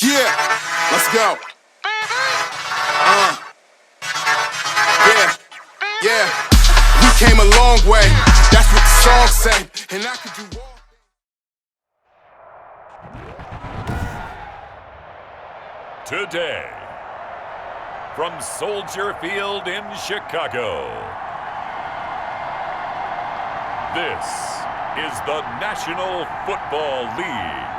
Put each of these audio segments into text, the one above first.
Yeah, let's go. Yeah. We came a long way. That's what the song say. And I could do all. Today, from Soldier Field in Chicago, this is the National Football League.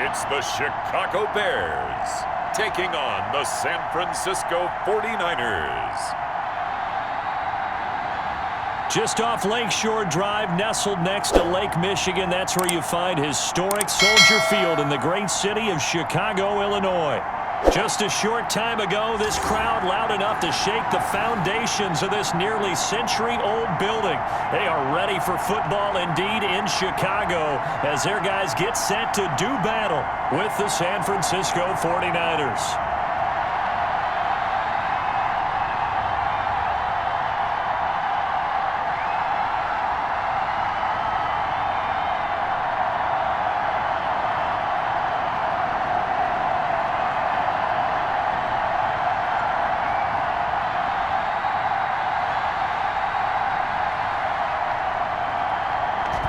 It's the Chicago Bears taking on the San Francisco 49ers. Just off Lakeshore Drive, nestled next to Lake Michigan, that's where you find historic Soldier Field in the great city of Chicago, Illinois. Just a short time ago, this crowd loud enough to shake the foundations of this nearly century-old building. They are ready for football indeed in Chicago as their guys get set to do battle with the San Francisco 49ers.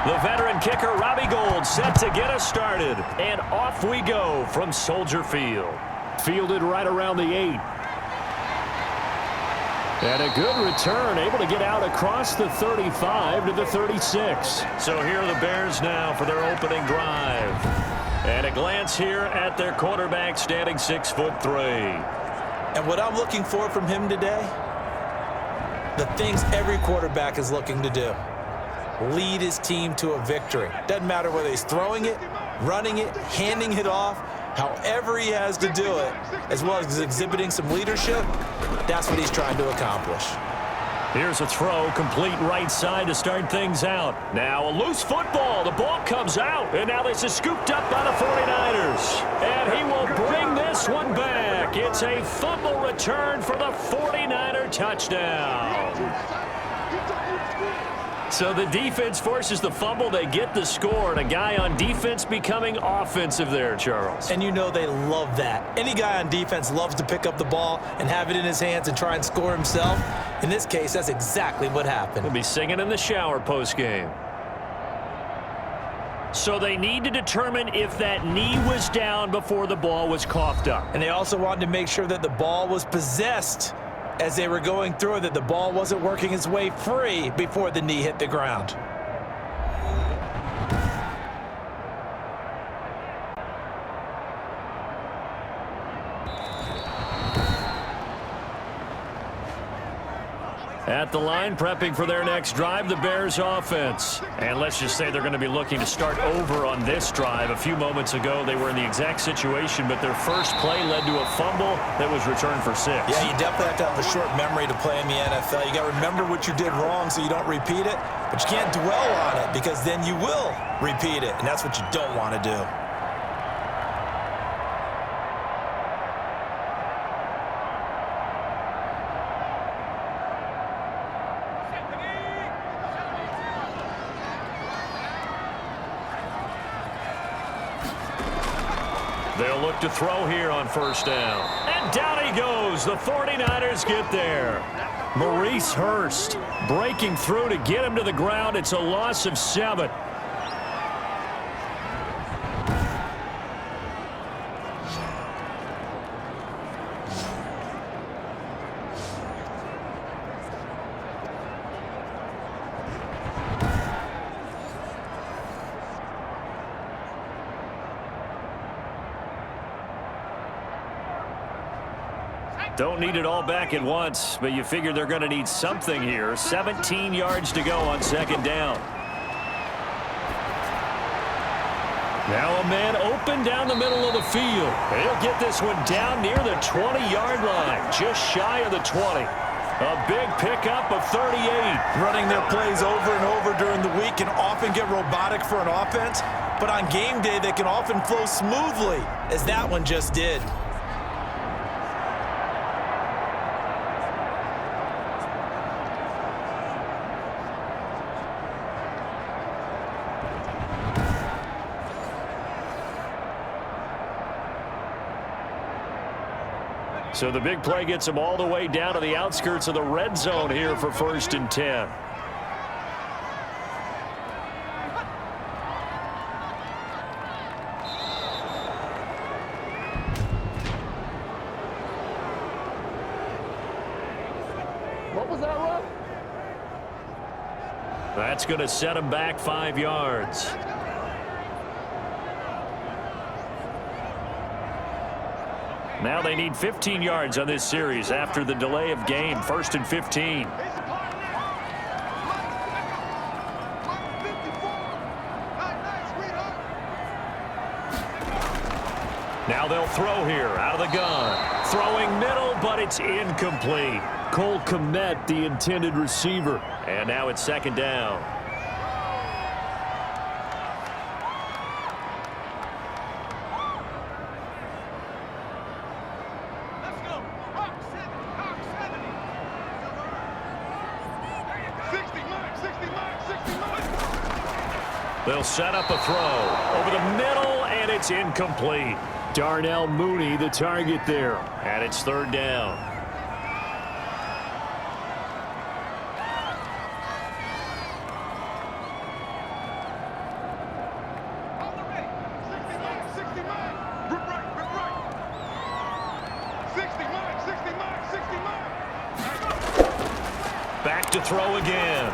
The veteran kicker, Robbie Gould, set to get us started. And off we go from Soldier Field. Fielded right around the 8. And a good return, able to get out across the 35 to the 36. So here are the Bears now for their opening drive. And a glance here at their quarterback, standing 6'3". And what I'm looking for from him today, the things every quarterback is looking to do. Lead his team to a victory. Doesn't matter whether he's throwing it, running it, handing it off, however he has to do it, as well as exhibiting some leadership, that's what he's trying to accomplish. Here's a throw, complete right side to start things out. Now a loose football. The ball comes out, and now this is scooped up by the 49ers. And he will bring this one back. It's a fumble return for the 49er touchdown. So the defense forces the fumble. They get the score, and a guy on defense becoming offensive there, Charles. And you know they love that. Any guy on defense loves to pick up the ball and have it in his hands and try and score himself. In this case, that's exactly what happened. He'll be singing in the shower post-game. So they need to determine if that knee was down before the ball was coughed up. And they also wanted to make sure that the ball was possessed as they were going through, that the ball wasn't working its way free before the knee hit the ground. At the line, prepping for their next drive, the Bears offense. And let's just say they're going to be looking to start over on this drive. A few moments ago, they were in the exact situation, but their first play led to a fumble that was returned for 6. Yeah, you definitely have to have a short memory to play in the NFL. You got to remember what you did wrong so you don't repeat it, but you can't dwell on it because then you will repeat it, and that's what you don't want to do. They'll look to throw here on first down. And down he goes. The 49ers get there. Maurice Hurst breaking through to get him to the ground. It's a loss of 7. Don't need it all back at once, but you figure they're going to need something here. 17 yards to go on second down. Now a man open down the middle of the field. He'll get this one down near the 20-yard line, just shy of the 20. A big pickup of 38. Running their plays over and over during the week can often get robotic for an offense, but on game day they can often flow smoothly, as that one just did. So the big play gets him all the way down to the outskirts of the red zone here for 1st and 10. What was that run? That's going to set him back 5 yards. Now they need 15 yards on this series after the delay of game. 1st and 15. Now they'll throw here out of the gun. Throwing middle, but it's incomplete. Cole Kmet, the intended receiver. And now it's 2nd down. They'll set up a throw over the middle, and it's incomplete. Darnell Mooney, the target there, and it's 3rd down. Back to throw again.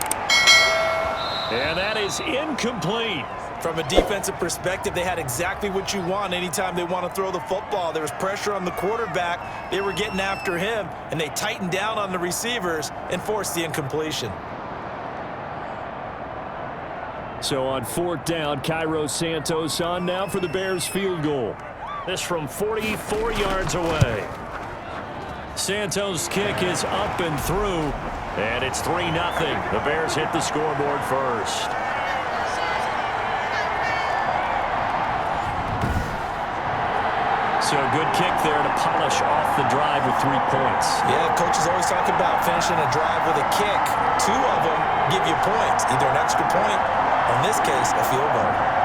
And that is incomplete. From a defensive perspective, they had exactly what you want anytime they want to throw the football. There was pressure on the quarterback. They were getting after him, and they tightened down on the receivers and forced the incompletion. So on 4th down, Cairo Santos on now for the Bears field goal. This from 44 yards away. Santos' kick is up and through, and it's 3-0. The Bears hit the scoreboard first. So a good kick there to polish off the drive with 3 points. Yeah, coaches always talk about finishing a drive with a kick. 2 of them give you points, either an extra point, or in this case, a field goal.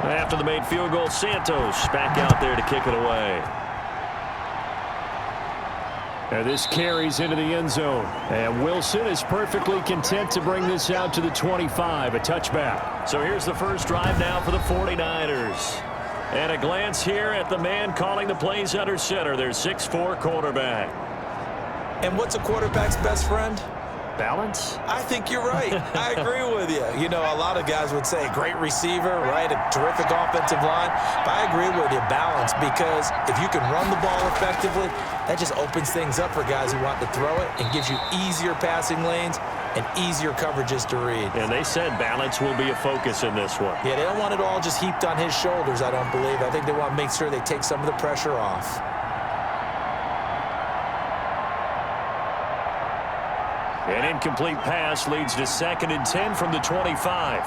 After the made field goal, Santos back out there to kick it away. And this carries into the end zone. And Wilson is perfectly content to bring this out to the 25, a touchback. So here's the first drive now for the 49ers. And a glance here at the man calling the plays under center, their 6'4" quarterback. And what's a quarterback's best friend? Balance? I think you're right. I agree with you. You know, a lot of guys would say great receiver, right? A terrific offensive line. But I agree with you, balance, because if you can run the ball effectively, that just opens things up for guys who want to throw it and gives you easier passing lanes and easier coverages to read. And they said balance will be a focus in this one. Yeah, they don't want it all just heaped on his shoulders, I don't believe. I think they want to make sure they take some of the pressure off. An incomplete pass leads to 2nd and 10 from the 25.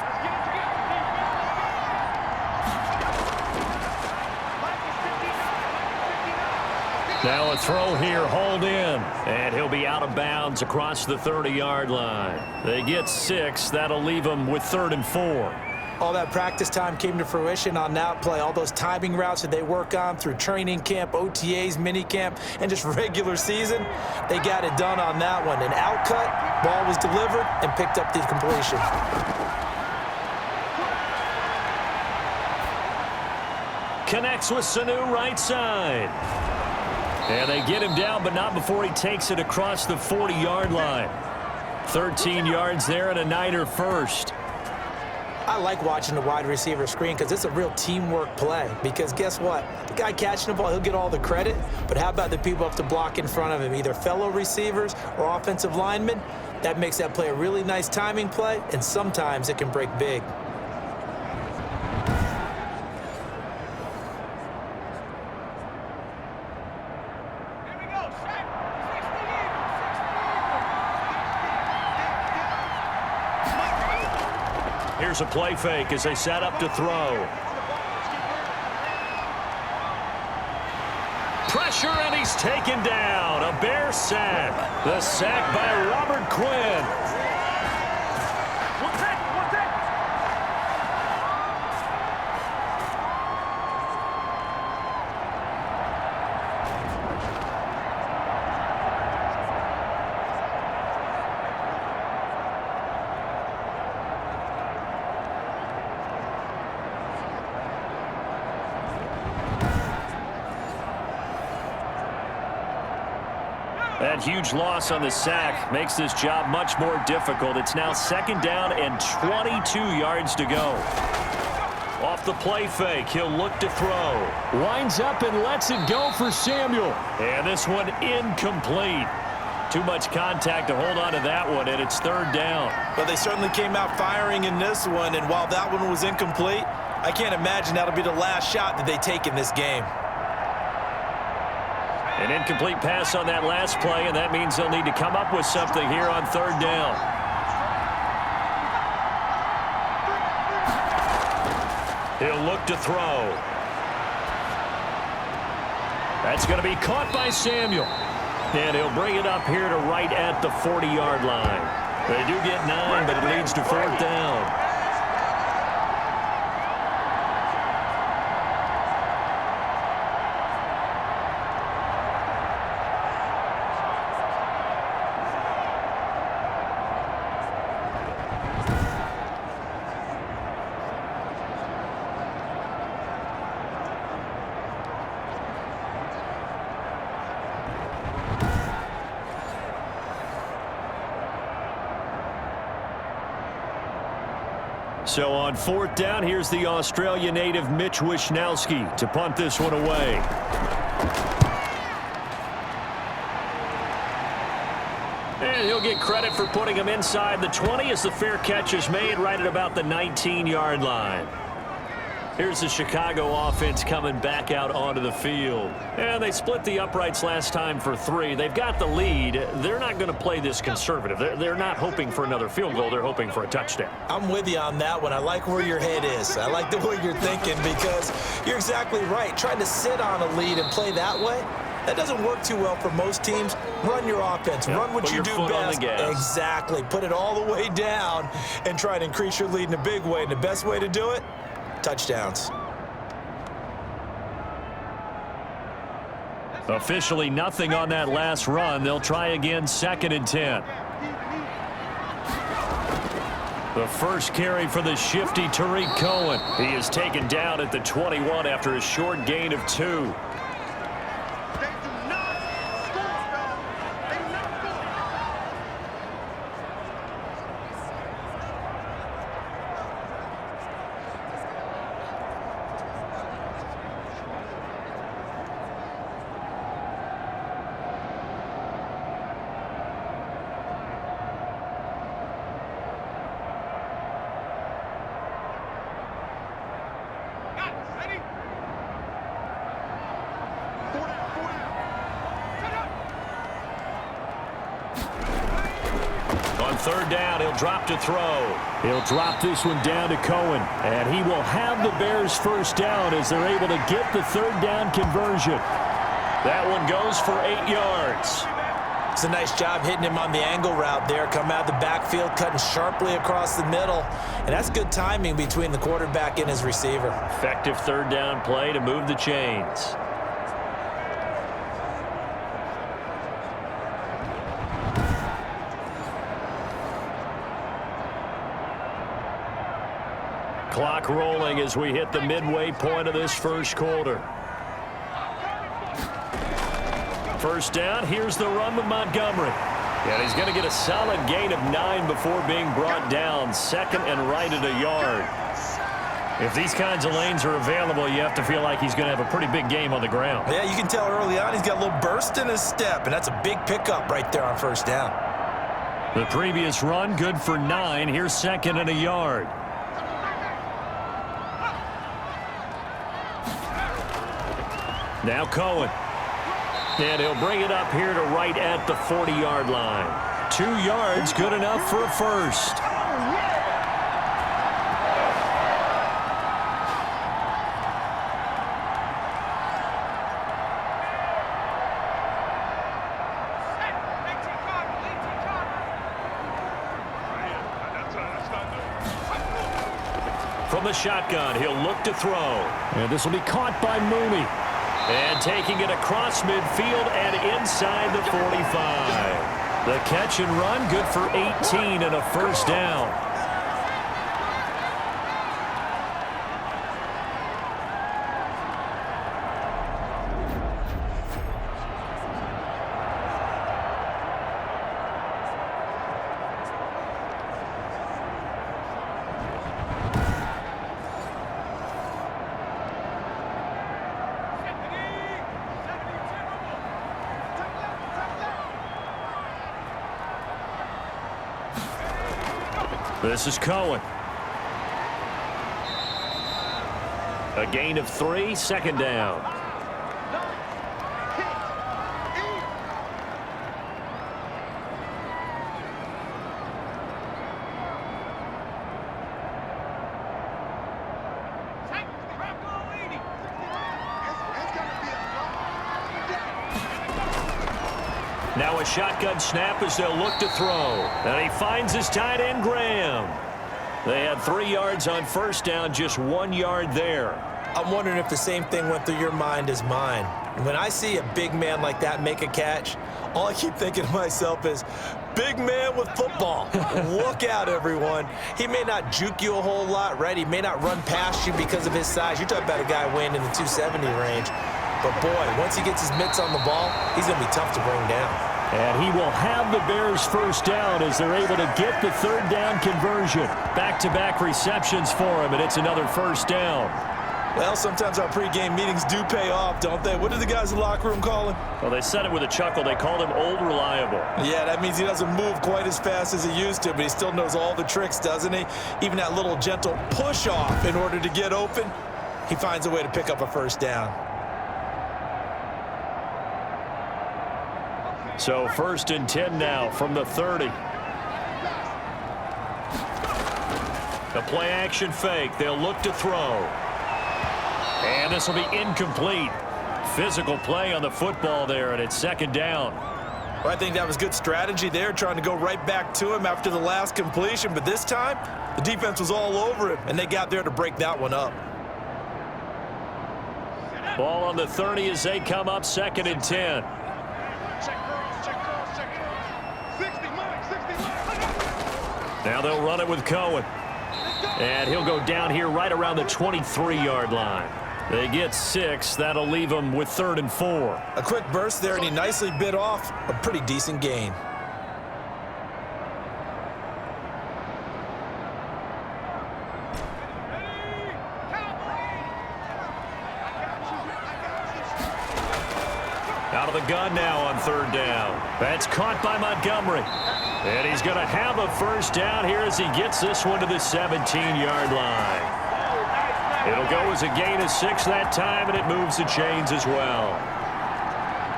Now a throw here, hauled in, and he'll be out of bounds across the 30-yard line. They get 6. That'll leave them with 3rd and 4. All that practice time came to fruition on that play. All those timing routes that they work on through training camp, OTAs, minicamp, and just regular season, they got it done on that one. An outcut, ball was delivered, and picked up the completion. Connects with Sanu right side. And they get him down, but not before he takes it across the 40-yard line. 13 yards there and a Niner first. I like watching the wide receiver screen because it's a real teamwork play. Because guess what? The guy catching the ball, he'll get all the credit. But how about the people up to block in front of him, either fellow receivers or offensive linemen? That makes that play a really nice timing play, and sometimes it can break big. Here's a play fake as they set up to throw. Pressure, and he's taken down. A Bear sack. The sack by Robert Quinn. That huge loss on the sack makes this job much more difficult. It's now 2nd down and 22 yards to go. Off the play fake, he'll look to throw. Winds up and lets it go for Samuel. And this one incomplete. Too much contact to hold on to that one, and it's 3rd down. Well, they certainly came out firing in this one, and while that one was incomplete, I can't imagine that'll be the last shot that they take in this game. An incomplete pass on that last play, and that means they'll need to come up with something here on 3rd down. He'll look to throw. That's going to be caught by Samuel. And he'll bring it up here to right at the 40-yard line. They do get 9, but it leads to 4th down. So on 4th down, here's the Australia native Mitch Wishnowsky to punt this one away. And he'll get credit for putting him inside the 20 as the fair catch is made right at about the 19-yard line. Here's the Chicago offense coming back out onto the field. And they split the uprights last time for 3. They've got the lead. They're not going to play this conservative. They're not hoping for another field goal. They're hoping for a touchdown. I'm with you on that one. I like where your head is. I like the way you're thinking because you're exactly right. Trying to sit on a lead and play that way, that doesn't work too well for most teams. Run your offense. Yep. Run what you do best. Exactly. Put it all the way down and try to increase your lead in a big way. And the best way to do it, touchdowns. Officially nothing on that last run. They'll try again, 2nd and 10. The first carry for the shifty Tariq Cohen. He is taken down at the 21 after a short gain of 2. On 3rd down, he'll drop to throw. He'll drop this one down to Cohen. And he will have the Bears 1st down as they're able to get the 3rd down conversion. That one goes for 8 yards. It's a nice job hitting him on the angle route there. Come out of the backfield, cutting sharply across the middle. And that's good timing between the quarterback and his receiver. Effective 3rd down play to move the chains. Clock rolling as we hit the midway point of this 1st quarter. 1st down, here's the run with Montgomery. And he's going to get a solid gain of 9 before being brought down. Second and right at a yard. If these kinds of lanes are available, you have to feel like he's going to have a pretty big game on the ground. Yeah, you can tell early on he's got a little burst in his step, and that's a big pickup right there on first down. The previous run, good for 9. Here's second and a yard. Now Cohen. And he'll bring it up here to right at the 40-yard line. 2 yards, good enough for a first. From the shotgun, he'll look to throw. And this will be caught by Mooney. And taking it across midfield and inside the 45. The catch and run, good for 18 and a first down. This is Cohen. A gain of 3, second down. Now a shotgun snap as they'll look to throw. And he finds his tight end, Graham. They had 3 yards on first down, just 1 yard there. I'm wondering if the same thing went through your mind as mine. When I see a big man like that make a catch, all I keep thinking to myself is, big man with football. Look out, everyone. He may not juke you a whole lot, right? He may not run past you because of his size. You're talking about a guy weighing in the 270 range. But, boy, once he gets his mitts on the ball, he's going to be tough to bring down. And he will have the Bears first down as they're able to get the third down conversion. Back-to-back receptions for him, and it's another first down. Well, sometimes our pregame meetings do pay off, don't they? What did the guys in the locker room call him? Well, they said it with a chuckle. They called him Old Reliable. Yeah, that means he doesn't move quite as fast as he used to, but he still knows all the tricks, doesn't he? Even that little gentle push-off in order to get open, he finds a way to pick up a first down. So 1st and 10 now from the 30. The play action fake. They'll look to throw. And this will be incomplete. Physical play on the football there, and it's second down. Well, I think that was good strategy there, trying to go right back to him after the last completion. But this time, the defense was all over him, and they got there to break that one up. Ball on the 30 as they come up 2nd and 10. Now they'll run it with Cohen. And he'll go down here right around the 23-yard line. They get 6. That'll leave them with 3rd and 4. A quick burst there, and he nicely bit off a pretty decent gain. Out of the gun now on 3rd down. That's caught by Montgomery. And he's going to have a first down here as he gets this one to the 17-yard line. It'll go as a gain of 6 that time, and it moves the chains as well.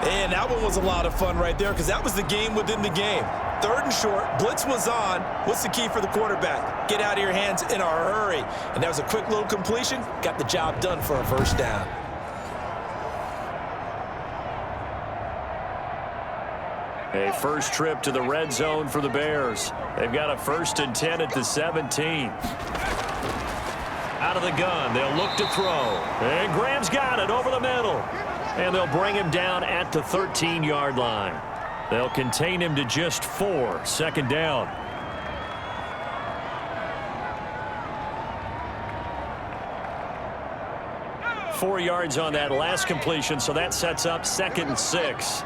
And that one was a lot of fun right there because that was the game within the game. 3rd and short, blitz was on. What's the key for the quarterback? Get out of your hands in a hurry. And that was a quick little completion. Got the job done for a first down. A first trip to the red zone for the Bears. They've got a 1st and 10 at the 17. Out of the gun, they'll look to throw. And Graham's got it over the middle. And they'll bring him down at the 13-yard line. They'll contain him to just 4, 2nd down. Four yards on that last completion, so that sets up 2nd and 6.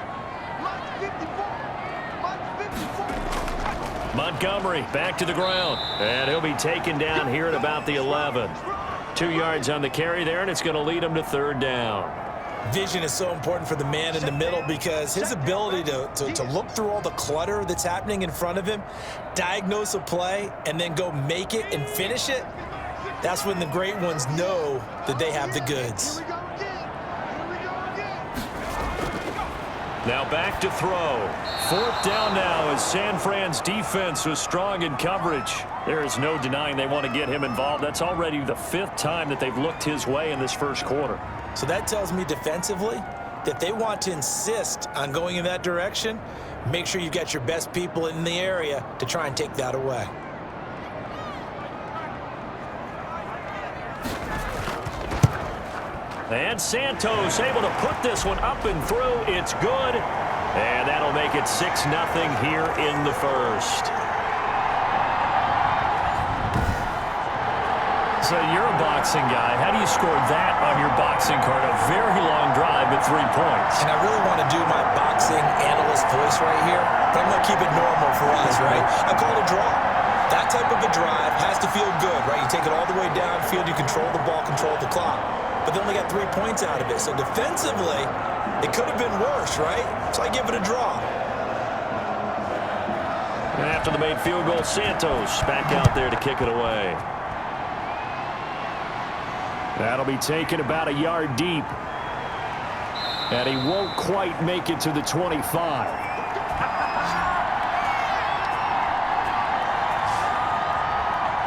Montgomery back to the ground. And he'll be taken down here at about the 11. 2 yards on the carry there, and it's going to lead him to third down. Vision is so important for the man in the middle because his ability to look through all the clutter that's happening in front of him, diagnose a play, and then go make it and finish it, that's when the great ones know that they have the goods. Now back to throw. Fourth down now as San Fran's defense was strong in coverage. There is no denying they want to get him involved. That's already the 5th time that they've looked his way in this first quarter. So that tells me defensively that they want to insist on going in that direction. Make sure you've got your best people in the area to try and take that away. And Santos able to put this one up and through. It's good. And that'll make it 6-0 here in the first. So you're a boxing guy. How do you score that on your boxing card? A very long drive at 3 points. And I really want to do my boxing analyst voice right here, but I'm going to keep it normal for us, right? I call it a draw. That type of a drive has to feel good, right? You take it all the way downfield, you control the ball, control the clock. But they only got 3 points out of it. So defensively, it could have been worse, right? So I give it a draw. And after the made field goal, Santos back out there to kick it away. That'll be taken about a yard deep. And he won't quite make it to the 25.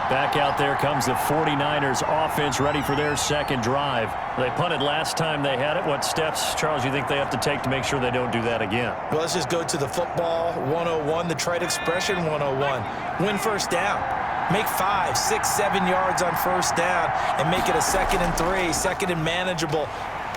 Back out there comes the 49ers offense ready for their second drive. They punted last time they had it. What steps, Charles, you think they have to take to make sure they don't do that again? Well, let's just go to the football 101, the trade expression 101. Win first down. Make 5, 6, 7 yards on first down and make it a 2nd and 3, 2nd and manageable.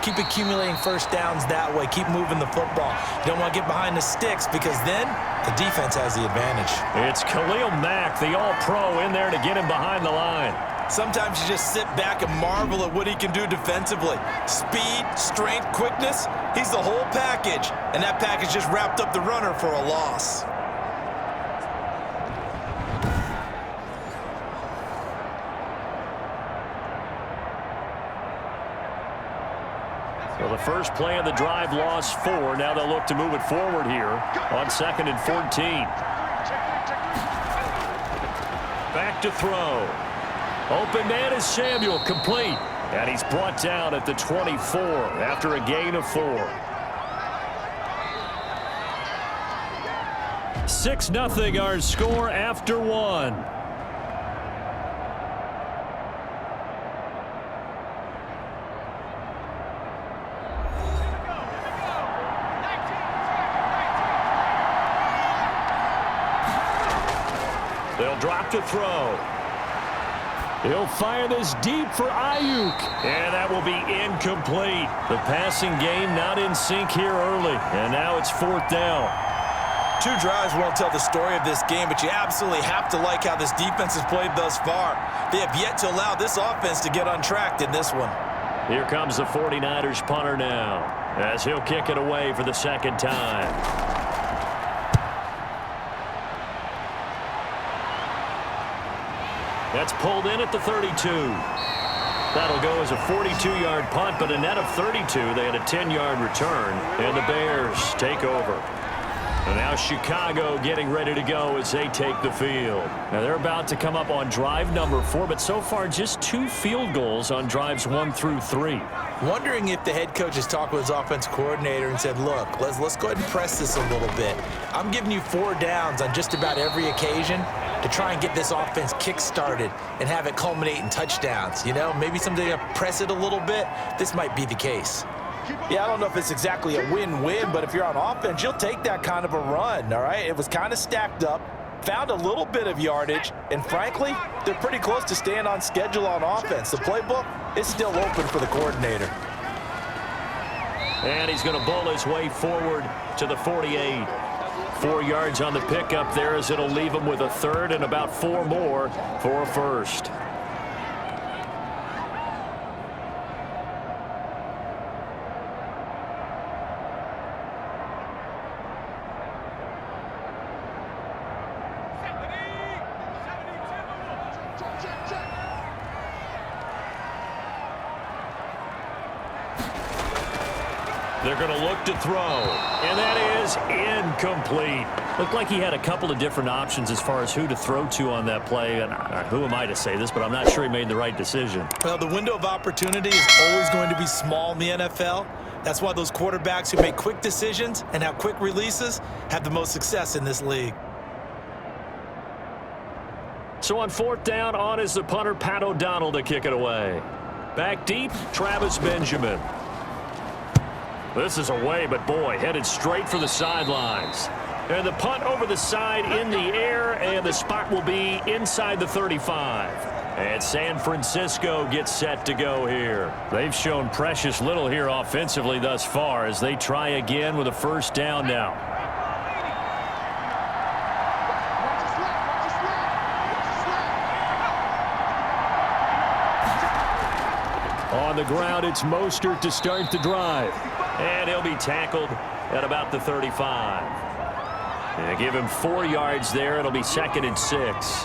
Keep accumulating first downs that way. Keep moving the football. You don't want to get behind the sticks because then the defense has the advantage. It's Khalil Mack, the all-pro, in there to get him behind the line. Sometimes you just sit back and marvel at what he can do defensively. Speed, strength, quickness, he's the whole package. And that package just wrapped up the runner for a loss. Well, the first play of the drive lost 4. Now they'll look to move it forward here on 2nd and 14. Back to throw. Open man is Samuel, complete. And he's brought down at the 24 after a gain of 4. 6-0 our score after 1. They'll drop to throw. He'll fire this deep for Ayuk. And that will be incomplete. The passing game not in sync here early. And now it's 4th down. 2 drives won't tell the story of this game, but you absolutely have to like how this defense has played thus far. They have yet to allow this offense to get untracked in this one. Here comes the 49ers punter now as he'll kick it away for the 2nd time. That's pulled in at the 32. That'll go as a 42-yard punt, but a net of 32. They had a 10-yard return, and the Bears take over. And now Chicago getting ready to go as they take the field. Now they're about to come up on drive number 4, but so far just 2 field goals on drives 1 through 3. Wondering if the head coach has talked with his offense coordinator and said, look, let's go ahead and press this a little bit. I'm giving you 4 downs on just about every occasion to try and get this offense kick-started and have it culminate in touchdowns. You know, maybe someday to press it a little bit. This might be the case. Yeah, I don't know if it's exactly a win-win, but if you're on offense, you'll take that kind of a run, all right? It was kind of stacked up, found a little bit of yardage, and frankly, they're pretty close to staying on schedule on offense. The playbook is still open for the coordinator. And he's going to bowl his way forward to the 48. 4 yards on the pickup there as it'll leave him with a 3rd and about 4 more for a 1st. They're going to look to throw, and that is incomplete. Looked like he had a couple of different options as far as who to throw to on that play. And who am I to say this, but I'm not sure he made the right decision. Well, the window of opportunity is always going to be small in the NFL. That's why those quarterbacks who make quick decisions and have quick releases have the most success in this league. So on fourth down, on is the punter, Pat O'Donnell, to kick it away. Back deep, Travis Benjamin. This is away, but boy, headed straight for the sidelines. And the punt over the side in the air, and the spot will be inside the 35. And San Francisco gets set to go here. They've shown precious little here offensively thus far as they try again with a first down now. On the ground, it's Mostert to start the drive. And he'll be tackled at about the 35. And give him 4 yards there. It'll be 2nd and 6.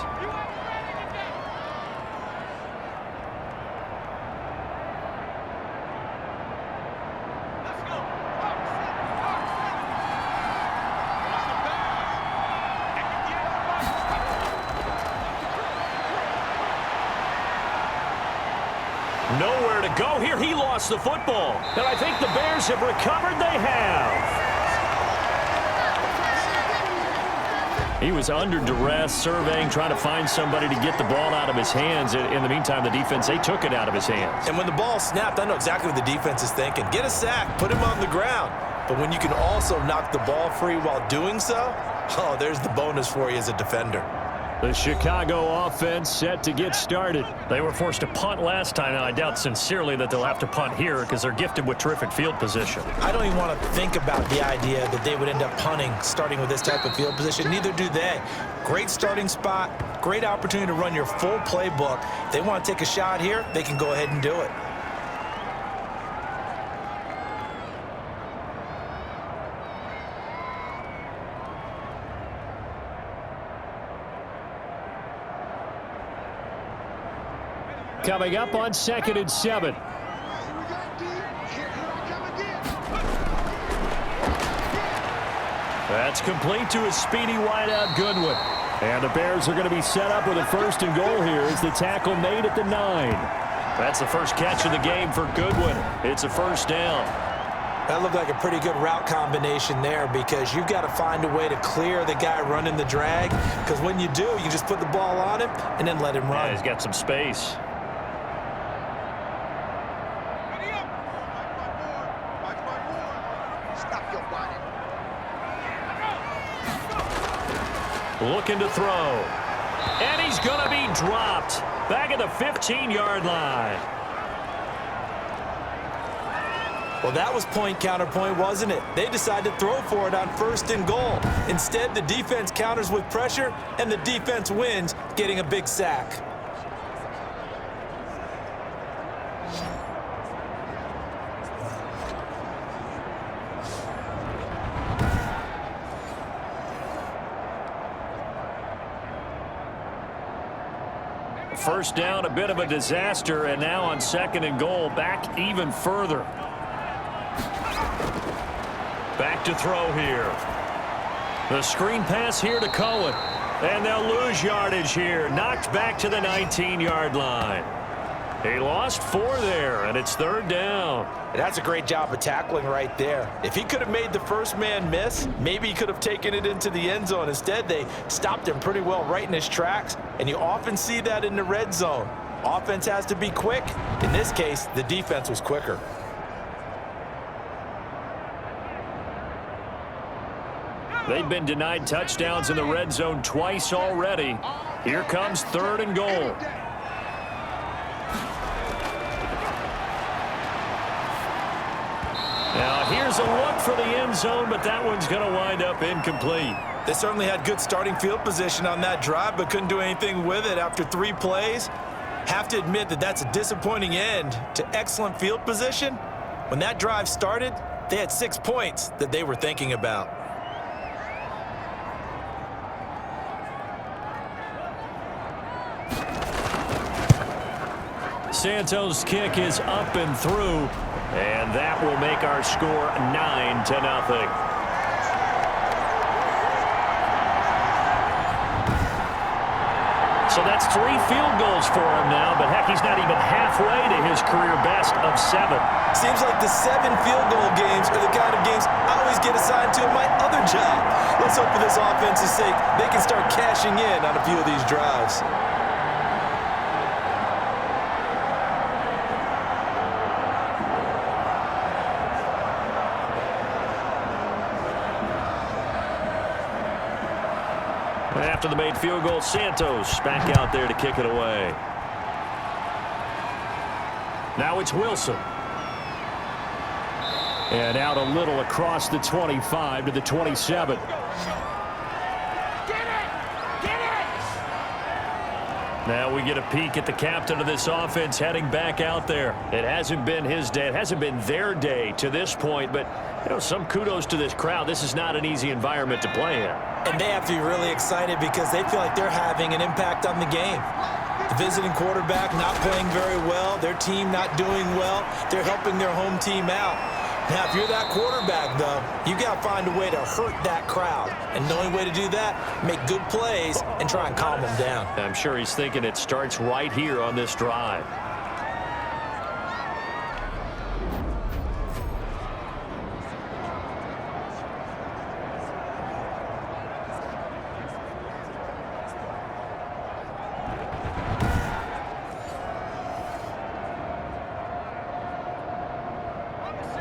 Nowhere to go here. He lost the football. And I think the Bears have recovered. They have. He was under duress, surveying, trying to find somebody to get the ball out of his hands. In the meantime, the defense, they took it out of his hands. And when the ball snapped, I know exactly what the defense is thinking. Get a sack, put him on the ground. But when you can also knock the ball free while doing so, oh, there's the bonus for you as a defender. The Chicago offense set to get started. They were forced to punt last time, and I doubt sincerely that they'll have to punt here because they're gifted with terrific field position. I don't even want to think about the idea that they would end up punting starting with this type of field position. Neither do they. Great starting spot, great opportunity to run your full playbook. If they want to take a shot here, they can go ahead and do it. Coming up on 2nd and 7. That's complete to a speedy wideout Goodwin. And the Bears are going to be set up with a 1st and goal here as the tackle made at the 9. That's the first catch of the game for Goodwin. It's a first down. That looked like a pretty good route combination there because you've got to find a way to clear the guy running the drag. Because when you do, you just put the ball on him and then let him run. Yeah, he's got some space. Looking to throw. And he's going to be dropped. Back at the 15-yard line. Well, that was point counterpoint, wasn't it? They decided to throw for it on 1st and goal. Instead, the defense counters with pressure, and the defense wins, getting a big sack. First down, a bit of a disaster, and now on 2nd and goal, back even further. Back to throw here. The screen pass here to Cohen, and they'll lose yardage here. Knocked back to the 19-yard line. He lost 4 there, and it's 3rd down. That's a great job of tackling right there. If he could have made the first man miss, maybe he could have taken it into the end zone. Instead, they stopped him pretty well right in his tracks, and you often see that in the red zone. Offense has to be quick. In this case, the defense was quicker. They've been denied touchdowns in the red zone twice already. Here comes 3rd and goal. Now here's a look for the end zone, but that one's going to wind up incomplete. They certainly had good starting field position on that drive, but couldn't do anything with it after 3 plays. Have to admit that that's a disappointing end to excellent field position. When that drive started, they had 6 points that they were thinking about. Santos' kick is up and through, And that will make our score 9-0. So that's 3 field goals for him now, but heck, he's not even halfway to his career best of 7. Seems like the 7 field goal games are the kind of games I always get assigned to in my other job. Let's hope for this offense's sake they can start cashing in on a few of these drives. After the made field goal, Santos back out there to kick it away. Now it's Wilson. And out a little across the 25 to the 27. Now we get a peek at the captain of this offense heading back out there. It hasn't been his day. It hasn't been their day to this point, but you know, some kudos to this crowd. This is not an easy environment to play in. And they have to be really excited because they feel like they're having an impact on the game. The visiting quarterback not playing very well, their team not doing well. They're helping their home team out. Now, if you're that quarterback, though, you got to find a way to hurt that crowd. And the only way to do that, make good plays and try and calm them down. I'm sure he's thinking it starts right here on this drive.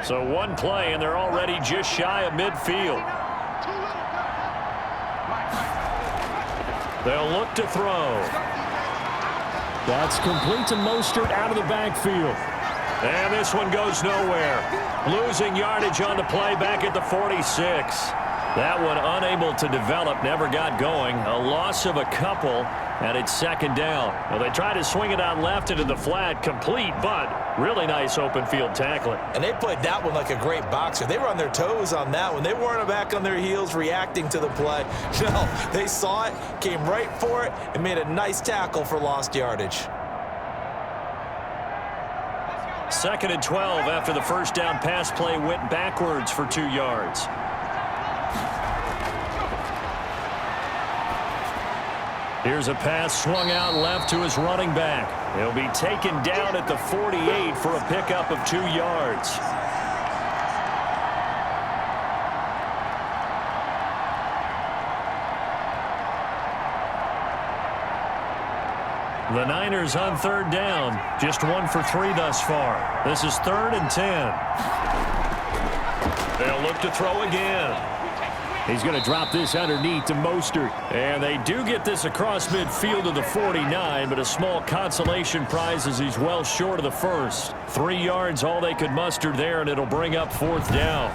So one play, and they're already just shy of midfield. They'll look to throw. That's complete to Mostert out of the backfield. And this one goes nowhere. Losing yardage on the play back at the 46. That one unable to develop, never got going. A loss of a couple, and it's second down. Well, they tried to swing it out left into the flat, complete, but really nice open field tackling. And they played that one like a great boxer. They were on their toes on that one. They weren't back on their heels reacting to the play. No, they saw it, came right for it, and made a nice tackle for lost yardage. 2nd and 12 after the first down pass play went backwards for 2 yards. Here's a pass swung out left to his running back. He'll be taken down at the 48 for a pickup of 2 yards. The Niners on 3rd down. Just 1 for 3 thus far. This is 3rd and 10. They'll look to throw again. He's going to drop this underneath to Mostert. And they do get this across midfield to the 49, but a small consolation prize as he's well short of the first. 3 yards all they could muster there, and it'll bring up 4th down.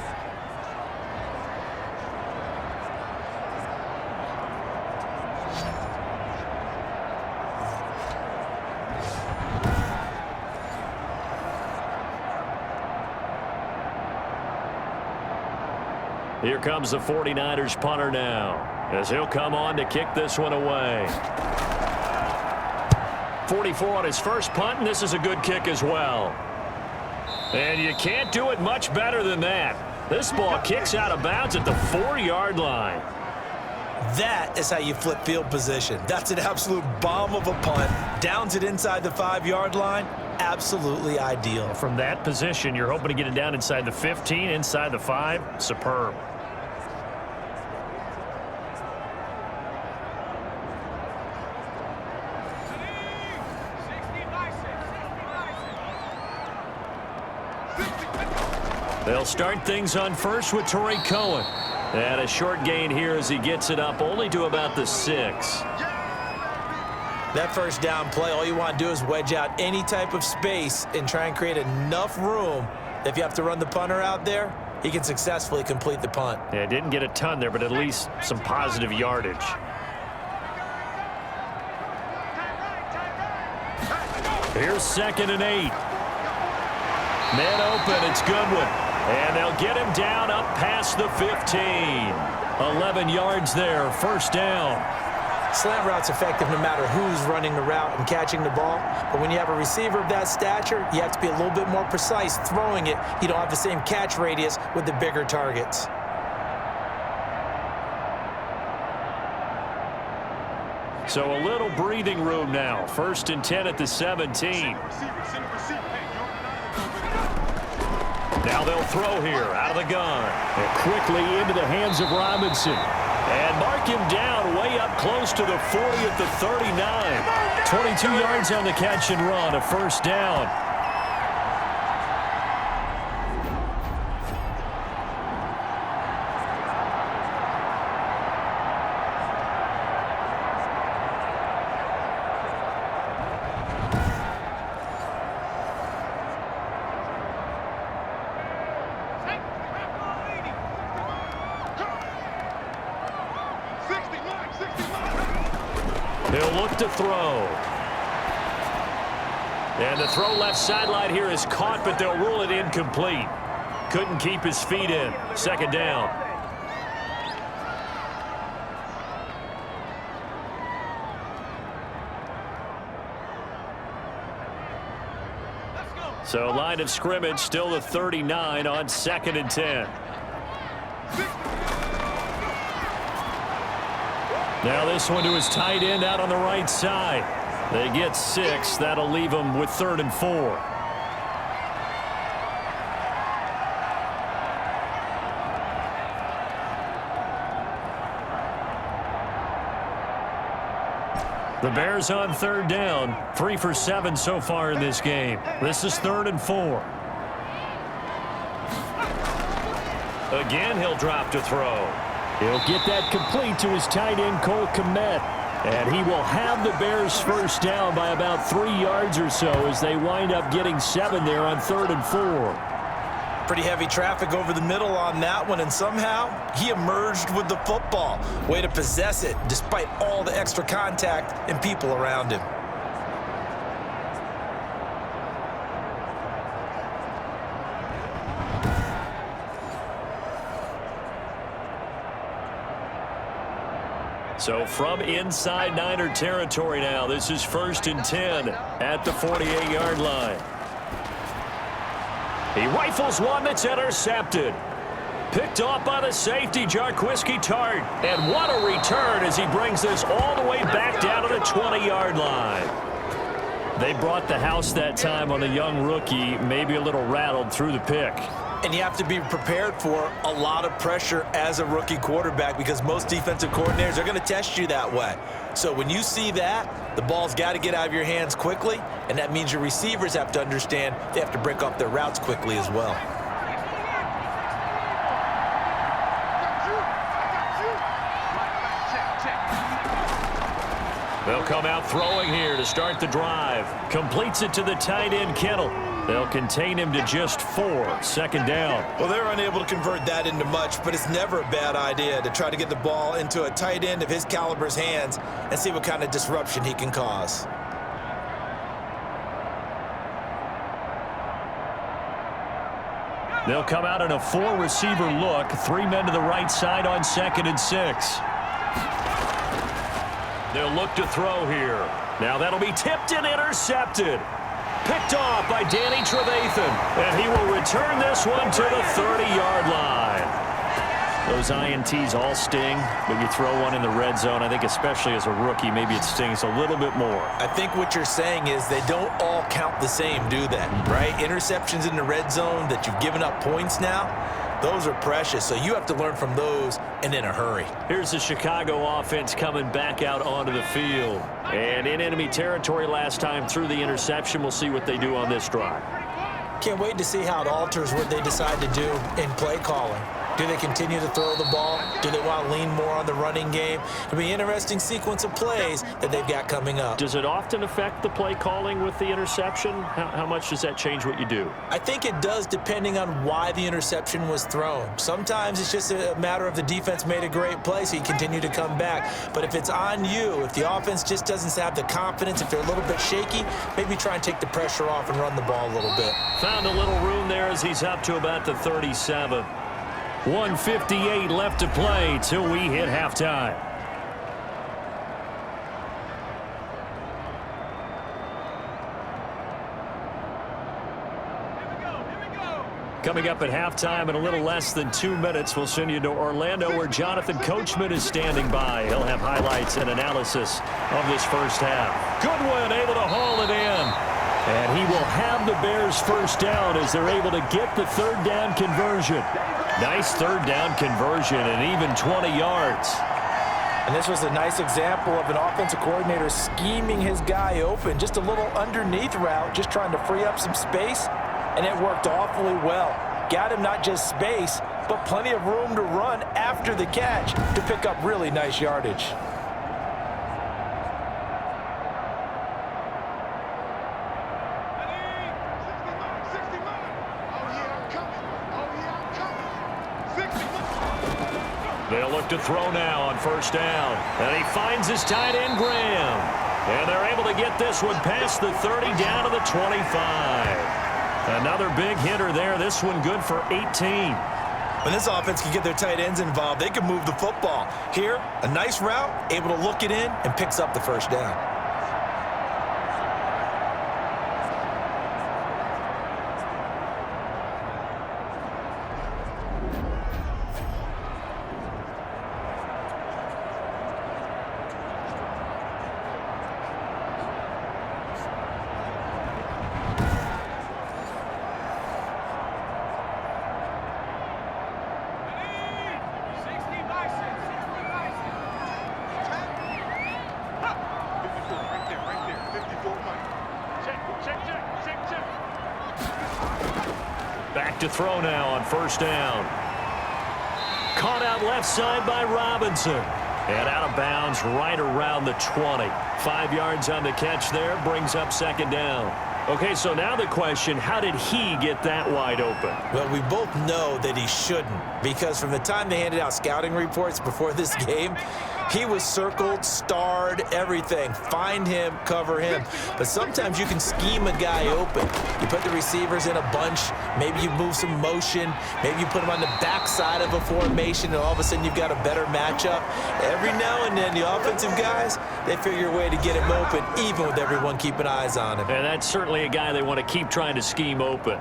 Here comes the 49ers punter now, as he'll come on to kick this one away. 44 on his first punt, and this is a good kick as well. And you can't do it much better than that. This ball kicks out of bounds at the 4-yard line. That is how you flip field position. That's an absolute bomb of a punt. Downs it inside the 5-yard line. Absolutely ideal. From that position, you're hoping to get it down inside the 15, inside the 5. Superb. They'll start things on first with Tariq Cohen. And a short gain here as he gets it up only to about the 6. That first down play, all you want to do is wedge out any type of space and try and create enough room that if you have to run the punter out there, he can successfully complete the punt. Yeah, didn't get a ton there, but at least some positive yardage. Here's 2nd and 8. Man open, it's Goodwin. And they'll get him down up past the 15. 11 yards there, first down. Slant route's effective no matter who's running the route and catching the ball. But when you have a receiver of that stature, you have to be a little bit more precise throwing it. You don't have the same catch radius with the bigger targets. So a little breathing room now. 1st and 10 at the 17. Now they'll throw here out of the gun. And quickly into the hands of Robinson. And mark him down way up close to the 40 at the 39. 22 yards on the catch and run, a 1st down. He'll look to throw. And the throw left sideline here is caught, but they'll rule it incomplete. Couldn't keep his feet in. 2nd down. So line of scrimmage still the 39 on 2nd and 10. Now this one to his tight end out on the right side. They get 6. That'll leave them with 3rd and 4. The Bears on 3rd down. 3 for 7 so far in this game. This is 3rd and 4. Again, he'll drop to throw. He'll get that complete to his tight end, Cole Kmet. And he will have the Bears 1st down by about 3 yards or so as they wind up getting 7 there on 3rd and 4. Pretty heavy traffic over the middle on that one, and somehow he emerged with the football. Way to possess it despite all the extra contact and people around him. So from inside Niner territory now, this is 1st and 10 at the 48-yard line. He rifles one that's intercepted. Picked off by the safety, Jarquiski Tart. And what a return as he brings this all the way back down to the 20-yard line. They brought the house that time on the young rookie, maybe a little rattled through the pick. And you have to be prepared for a lot of pressure as a rookie quarterback because most defensive coordinators are going to test you that way. So when you see that, the ball's got to get out of your hands quickly, and that means your receivers have to understand they have to break off their routes quickly as well. They'll come out throwing here to start the drive. Completes it to the tight end, Kittle. They'll contain him to just 4. 2nd down. Well, they're unable to convert that into much, but it's never a bad idea to try to get the ball into a tight end of his caliber's hands and see what kind of disruption he can cause. They'll come out in a 4-receiver look. 3 men to the right side on 2nd and 6. They'll look to throw here. Now that'll be tipped and intercepted. Picked off by Danny Trevathan. And he will return this one to the 30-yard line. Those INTs all sting, but you throw one in the red zone, I think especially as a rookie, maybe it stings a little bit more. I think what you're saying is they don't all count the same, do they? Right? Interceptions in the red zone that you've given up points now, those are precious. So you have to learn from those and in a hurry. Here's the Chicago offense coming back out onto the field. And in enemy territory last time through the interception. We'll see what they do on this drive. Can't wait to see how it alters what they decide to do in play calling. Do they continue to throw the ball? Do they want to lean more on the running game? It'll be an interesting sequence of plays that they've got coming up. Does it often affect the play calling with the interception? How much does that change what you do? I think it does depending on why the interception was thrown. Sometimes it's just a matter of the defense made a great play, so you continue to come back. But if it's on you, if the offense just doesn't have the confidence, if they're a little bit shaky, maybe try and take the pressure off and run the ball a little bit. Found a little room there as he's up to about the 37. 1:58 left to play till we hit halftime. Coming up at halftime in a little less than 2 minutes, we'll send you to Orlando where Jonathan Coachman is standing by. He'll have highlights and analysis of this first half. Goodwin able to haul it in. And he will have the Bears first down as they're able to get the third down conversion. Nice third down conversion and even 20 yards. And this was a nice example of an offensive coordinator scheming his guy open. Just a little underneath route, just trying to free up some space. And it worked awfully well. Got him not just space, but plenty of room to run after the catch to pick up really nice yardage. They'll look to throw now on first down. And he finds his tight end, Graham. And they're able to get this one past the 30 down to the 25. Another big hitter there. This one good for 18. When this offense can get their tight ends involved, they can move the football. Here, a nice route, able to look it in, and picks up the first down. Back to throw now on first down. Caught out left side by Robinson. And out of bounds right around the 20. 5 yards on the catch there, brings up second down. Okay, so now the question, how did he get that wide open? Well, we both know that he shouldn't, because from the time they handed out scouting reports before this game, he was circled, starred, everything. Find him, cover him. But sometimes you can scheme a guy open. You put the receivers in a bunch. Maybe you move some motion. Maybe you put them on the backside of a formation, and all of a sudden you've got a better matchup. Every now and then, the offensive guys, they figure a way to get him open, even with everyone keeping eyes on him. And that's certainly a guy they want to keep trying to scheme open.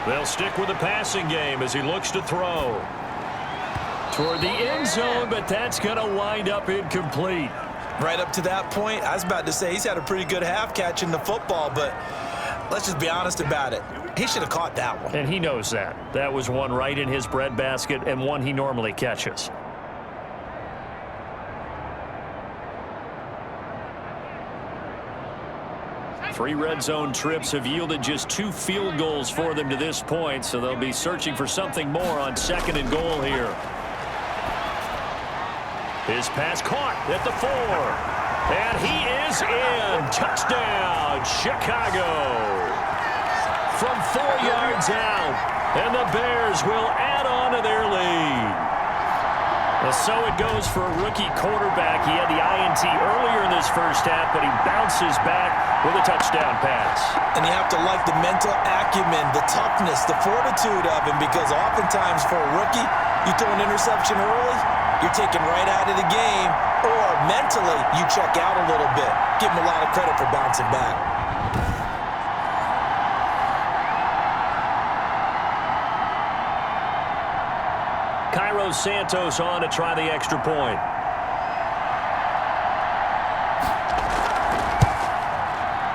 They'll stick with the passing game as he looks to throw. Toward the end zone, but that's going to wind up incomplete. Right up to that point, I was about to say he's had a pretty good half catching the football, but let's just be honest about it. He should have caught that one. And he knows that. That was one right in his breadbasket and one he normally catches. Three red zone trips have yielded just 2 field goals for them to this point, so they'll be searching for something more on second and goal here. His pass caught at the 4. And he is in. Touchdown, Chicago. From 4 yards out. And the Bears will add on to their lead. So it goes for a rookie quarterback. He had the INT earlier in this first half, but he bounces back with a touchdown pass. And you have to like the mental acumen, the toughness, the fortitude of him, because oftentimes for a rookie, you throw an interception early, you're taken right out of the game, or mentally, you check out a little bit. Give him a lot of credit for bouncing back. Cairo Santos on to try the extra point.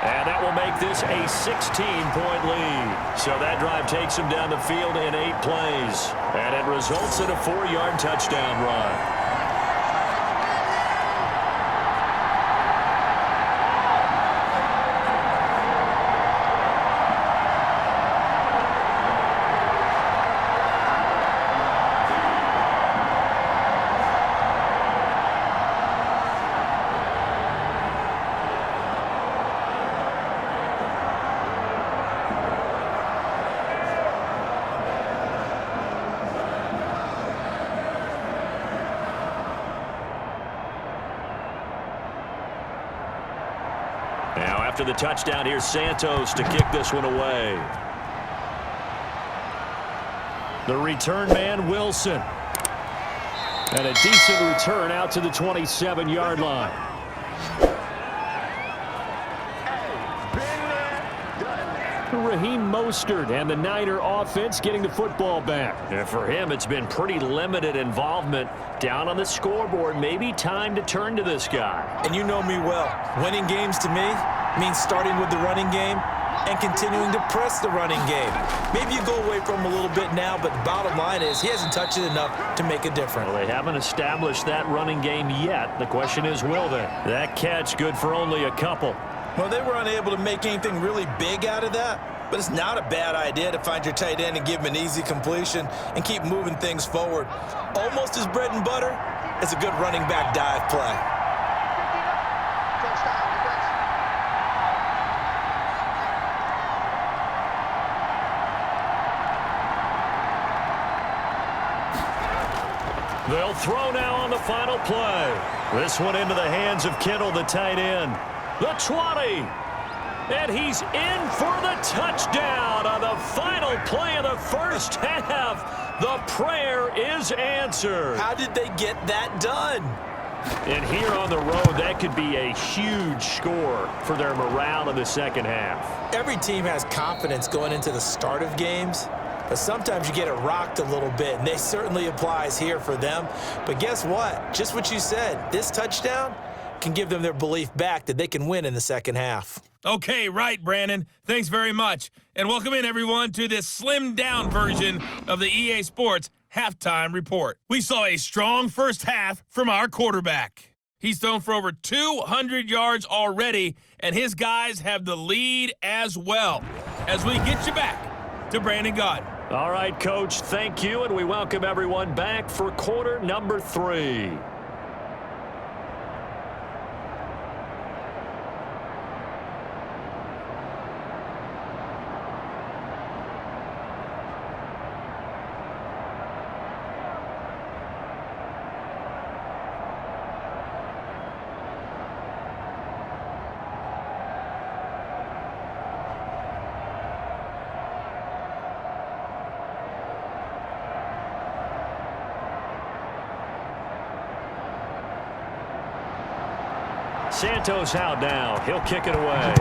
And that will make this a 16-point lead. So that drive takes him down the field in 8 plays. And it results in a 4-yard touchdown run. Now after the touchdown, here's Santos to kick this one away. The return man, Wilson. And a decent return out to the 27-yard line. Raheem Mostert and the Niner offense getting the football back. And for him, it's been pretty limited involvement. Down on the scoreboard, maybe time to turn to this guy. And you know me well. Winning games to me means starting with the running game and continuing to press the running game. Maybe you go away from him a little bit now, but the bottom line is he hasn't touched it enough to make a difference. Well, they haven't established that running game yet. The question is, will they? That catch good for only a couple. Well, they were unable to make anything really big out of that, but it's not a bad idea to find your tight end and give him an easy completion and keep moving things forward. Almost as bread and butter as a good running back dive play. They'll throw now on the final play. This one into the hands of Kittle, the tight end. The 20. And he's in for the touchdown on the final play of the first half. The prayer is answered. How did they get that done? And here on the road, that could be a huge score for their morale in the second half. Every team has confidence going into the start of games, but sometimes you get it rocked a little bit, and they certainly applies here for them. But guess what? Just what you said, this touchdown can give them their belief back that they can win in the second half. Okay, right, Brandon. Thanks very much. And welcome in, everyone, to this slimmed-down version of the EA Sports Halftime Report. We saw a strong first half from our quarterback. He's thrown for over 200 yards already, and his guys have the lead as well. As we get you back to Brandon Gaudin. All right, Coach, thank you, and we welcome everyone back for quarter number 3. Santos out now. He'll kick it away.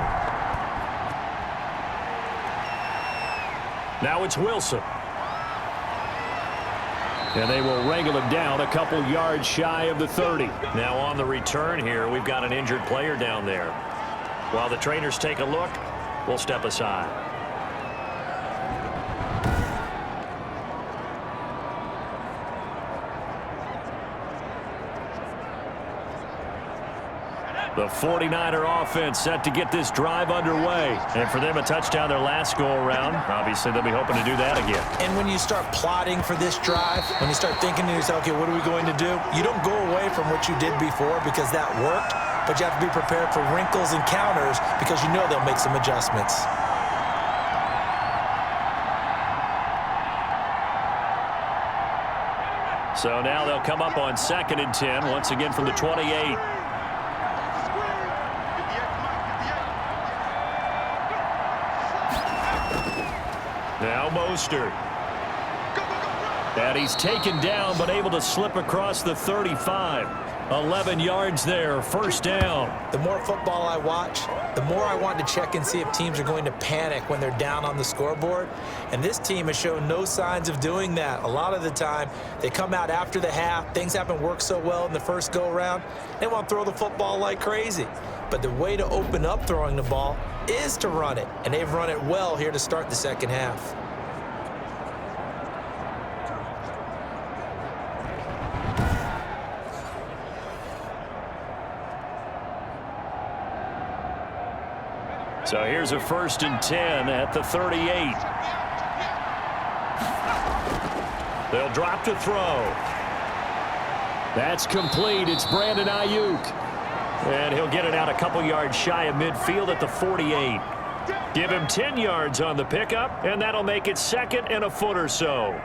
Now it's Wilson. And they will wrangle it down a couple yards shy of the 30. Now on the return here, we've got an injured player down there. While the trainers take a look, we'll step aside. The 49er offense set to get this drive underway. And for them, a touchdown their last go-around. Obviously, they'll be hoping to do that again. And when you start plotting for this drive, when you start thinking to yourself, okay, what are we going to do? You don't go away from what you did before because that worked, but you have to be prepared for wrinkles and counters because you know they'll make some adjustments. So now they'll come up on 2nd and 10, once again from the 28. Now Mostert. And he's taken down but able to slip across the 35. 11 yards there, first down. The more football I watch, the more I want to check and see if teams are going to panic when they're down on the scoreboard. And this team has shown no signs of doing that. A lot of the time, they come out after the half. Things haven't worked so well in the first go-around. They want to throw the football like crazy. But the way to open up throwing the ball is to run it. And they've run it well here to start the second half. So here's a 1st and 10 at the 38. They'll drop to throw. That's complete. It's Brandon Ayuk. And he'll get it out a couple yards shy of midfield at the 48. Give him 10 yards on the pickup, and that'll make it 2nd and a foot or so.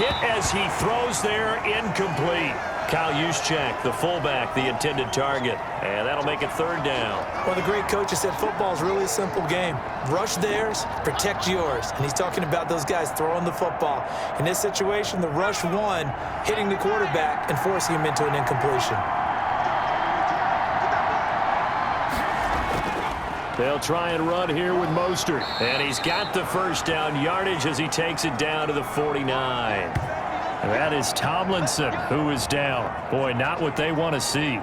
hit as he throws there, incomplete. Kyle Juszczyk, the fullback, the intended target. And that'll make it third down. Well, the great coach has said football is really a simple game. Rush theirs, protect yours. And he's talking about those guys throwing the football. In this situation, the rush won, hitting the quarterback and forcing him into an incompletion. They'll try and run here with Mostert. And he's got the first down yardage as he takes it down to the 49. That is Tomlinson who is down. Boy, not what they want to see.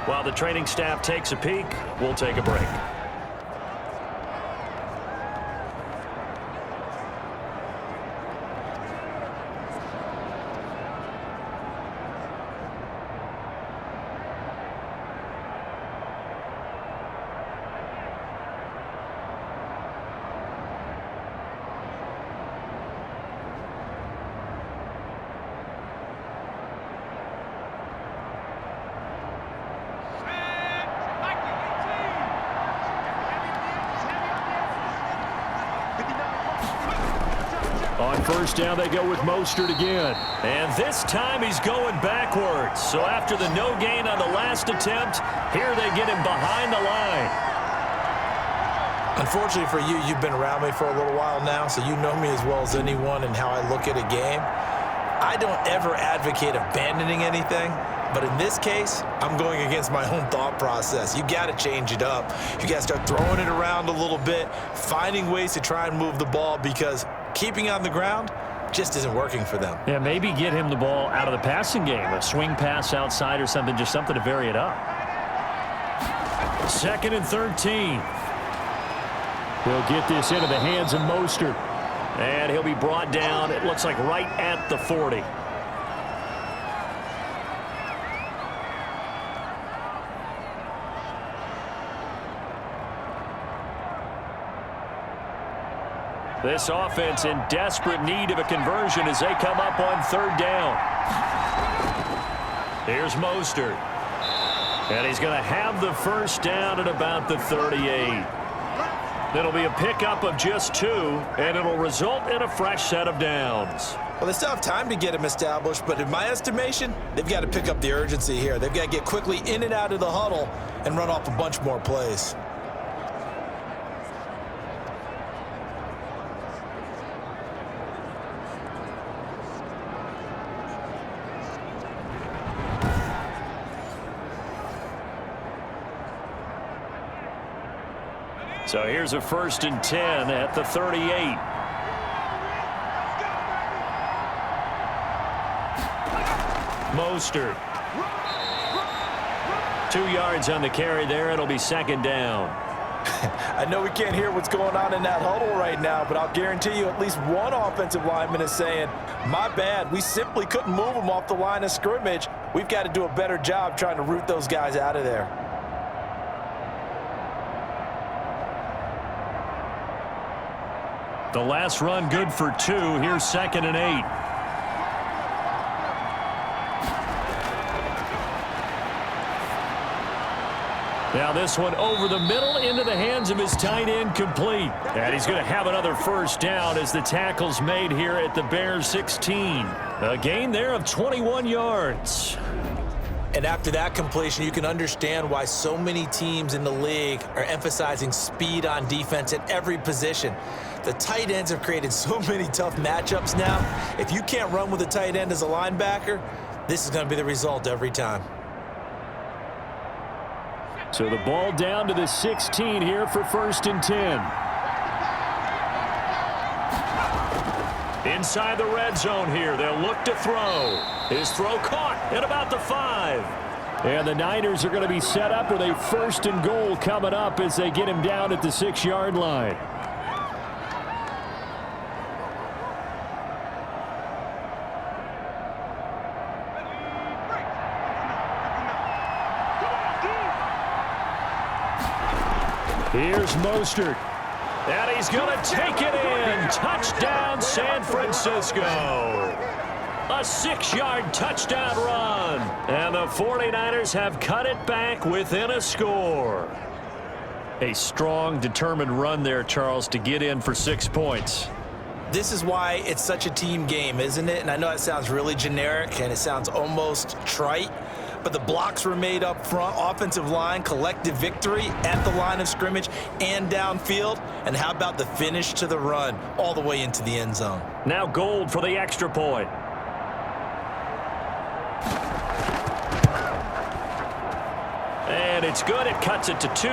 While the training staff takes a peek, we'll take a break. On first down, they go with Mostert again. And this time he's going backwards. So after the no gain on the last attempt, here they get him behind the line. Unfortunately for you, you've been around me for a little while now, so you know me as well as anyone and how I look at a game. I don't ever advocate abandoning anything, but in this case, I'm going against my own thought process. You got to change it up. You got to start throwing it around a little bit, finding ways to try and move the ball, because keeping on the ground just isn't working for them. Yeah, maybe get him the ball out of the passing game, a swing pass outside or something, just something to vary it up. 2nd and 13. He'll get this into the hands of Mostert. And he'll be brought down, it looks like right at the 40. This offense in desperate need of a conversion as they come up on 3rd down. Here's Mostert. And he's going to have the first down at about the 38. It'll be a pickup of just 2, and it'll result in a fresh set of downs. Well, they still have time to get him established, but in my estimation, they've got to pick up the urgency here. They've got to get quickly in and out of the huddle and run off a bunch more plays. So here's a 1st and 10 at the 38. Mostert. 2 yards on the carry there. It'll be 2nd down. I know we can't hear what's going on in that huddle right now, but I'll guarantee you at least one offensive lineman is saying, my bad, we simply couldn't move them off the line of scrimmage. We've got to do a better job trying to root those guys out of there. The last run good for 2. Here's 2nd and 8. Now this one over the middle into the hands of his tight end, complete. And he's going to have another first down as the tackle's made here at the Bears 16. A gain there of 21 yards. And after that completion, you can understand why so many teams in the league are emphasizing speed on defense at every position. The tight ends have created so many tough matchups now. If you can't run with a tight end as a linebacker, this is going to be the result every time. So the ball down to the 16 here for 1st and 10. Inside the red zone here, they'll look to throw. His throw caught at about the 5. And the Niners are going to be set up with a 1st and goal coming up as they get him down at the 6-yard line. Here's Mostert. And he's going to take it in. Touchdown, San Francisco. A 6-yard touchdown run. And the 49ers have cut it back within a score. A strong, determined run there, Charles, to get in for 6 points. This is why it's such a team game, isn't it? And I know it sounds really generic and it sounds almost trite, but the blocks were made up front, offensive line, collective victory at the line of scrimmage and downfield. And how about the finish to the run all the way into the end zone? Now Gold for the extra point. And it's good. It cuts it to 2.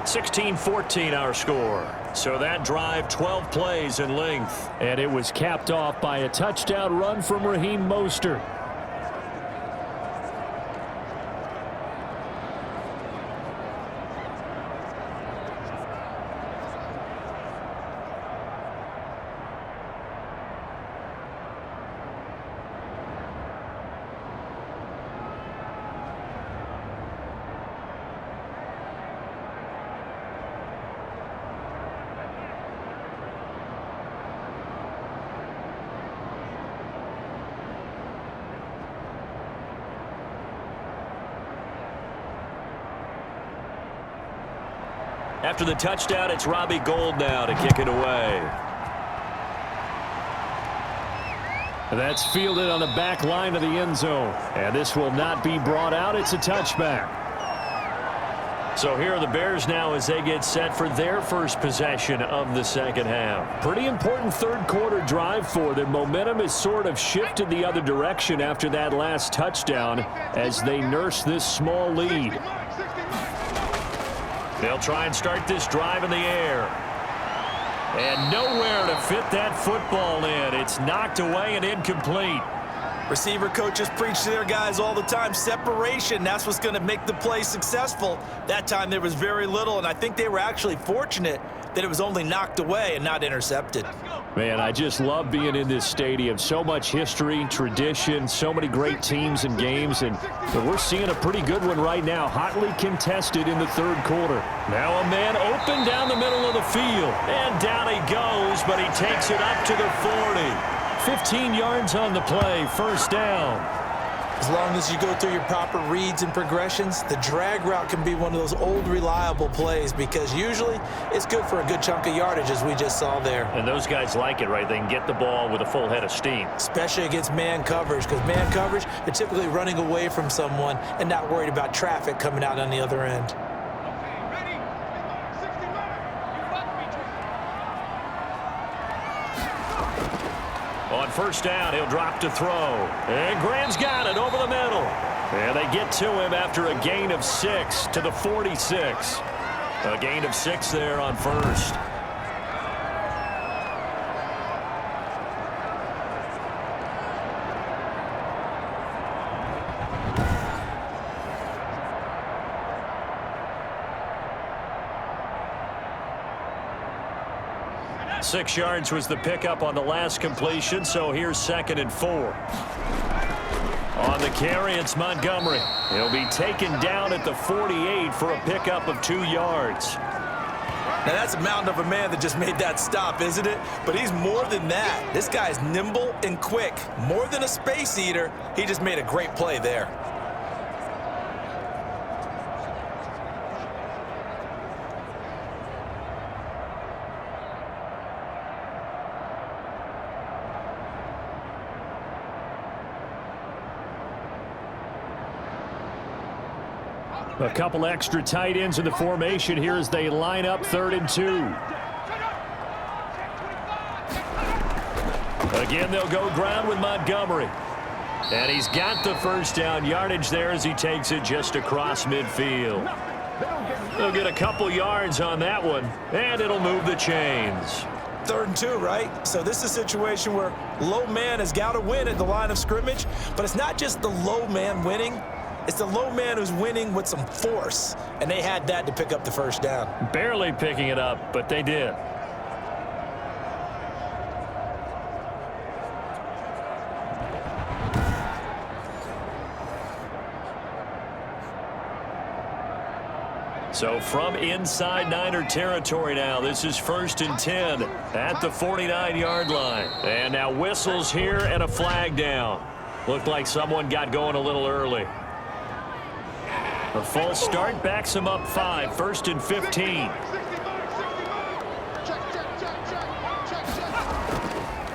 16-14 our score. So that drive, 12 plays in length. And it was capped off by a touchdown run from Raheem Mostert. After the touchdown, it's Robbie Gould now to kick it away. That's fielded on the back line of the end zone. And this will not be brought out. It's a touchback. So here are the Bears now as they get set for their first possession of the second half. Pretty important third quarter drive for them. Momentum has sort of shifted the other direction after that last touchdown as they nurse this small lead. They'll try and start this drive in the air. And nowhere to fit that football in. It's knocked away and incomplete. Receiver coaches preach to their guys all the time. Separation, that's what's going to make the play successful. That time there was very little, and I think they were actually fortunate that it was only knocked away and not intercepted. Man, I just love being in this stadium. So much history, tradition, so many great teams and games, and we're seeing a pretty good one right now, hotly contested in the third quarter. Now a man open down the middle of the field, and down he goes, but he takes it up to the 40. 15 yards on the play, first down. As long as you go through your proper reads and progressions, the drag route can be one of those old reliable plays because usually it's good for a good chunk of yardage as we just saw there. And those guys like it, right? They can get the ball with a full head of steam. Especially against man coverage, because man coverage, they're typically running away from someone and not worried about traffic coming out on the other end. On first down, he'll drop to throw. And Graham's got it over the middle. And they get to him after a gain of 6 to the 46. A gain of 6 there on first. Six yards was the pickup on the last completion, so here's 2nd and 4. On the carry, it's Montgomery. He'll be taken down at the 48 for a pickup of 2 yards. Now that's a mountain of a man that just made that stop, isn't it? But he's more than that. This guy's nimble and quick. More than a space eater, he just made a great play there. A couple extra tight ends in the formation here as they line up 3rd and 2. Again, they'll go ground with Montgomery. And he's got the first down yardage there as he takes it just across midfield. They'll get a couple yards on that one, and it'll move the chains. 3rd and 2, right? So this is a situation where low man has got to win at the line of scrimmage, but it's not just the low man winning. It's the low man who's winning with some force, and they had that to pick up the first down. Barely picking it up, but they did. So from inside Niner territory now, this is 1st and 10 at the 49-yard line. And now whistles here and a flag down. Looked like someone got going a little early. A false start backs him up 5, 1st and 15.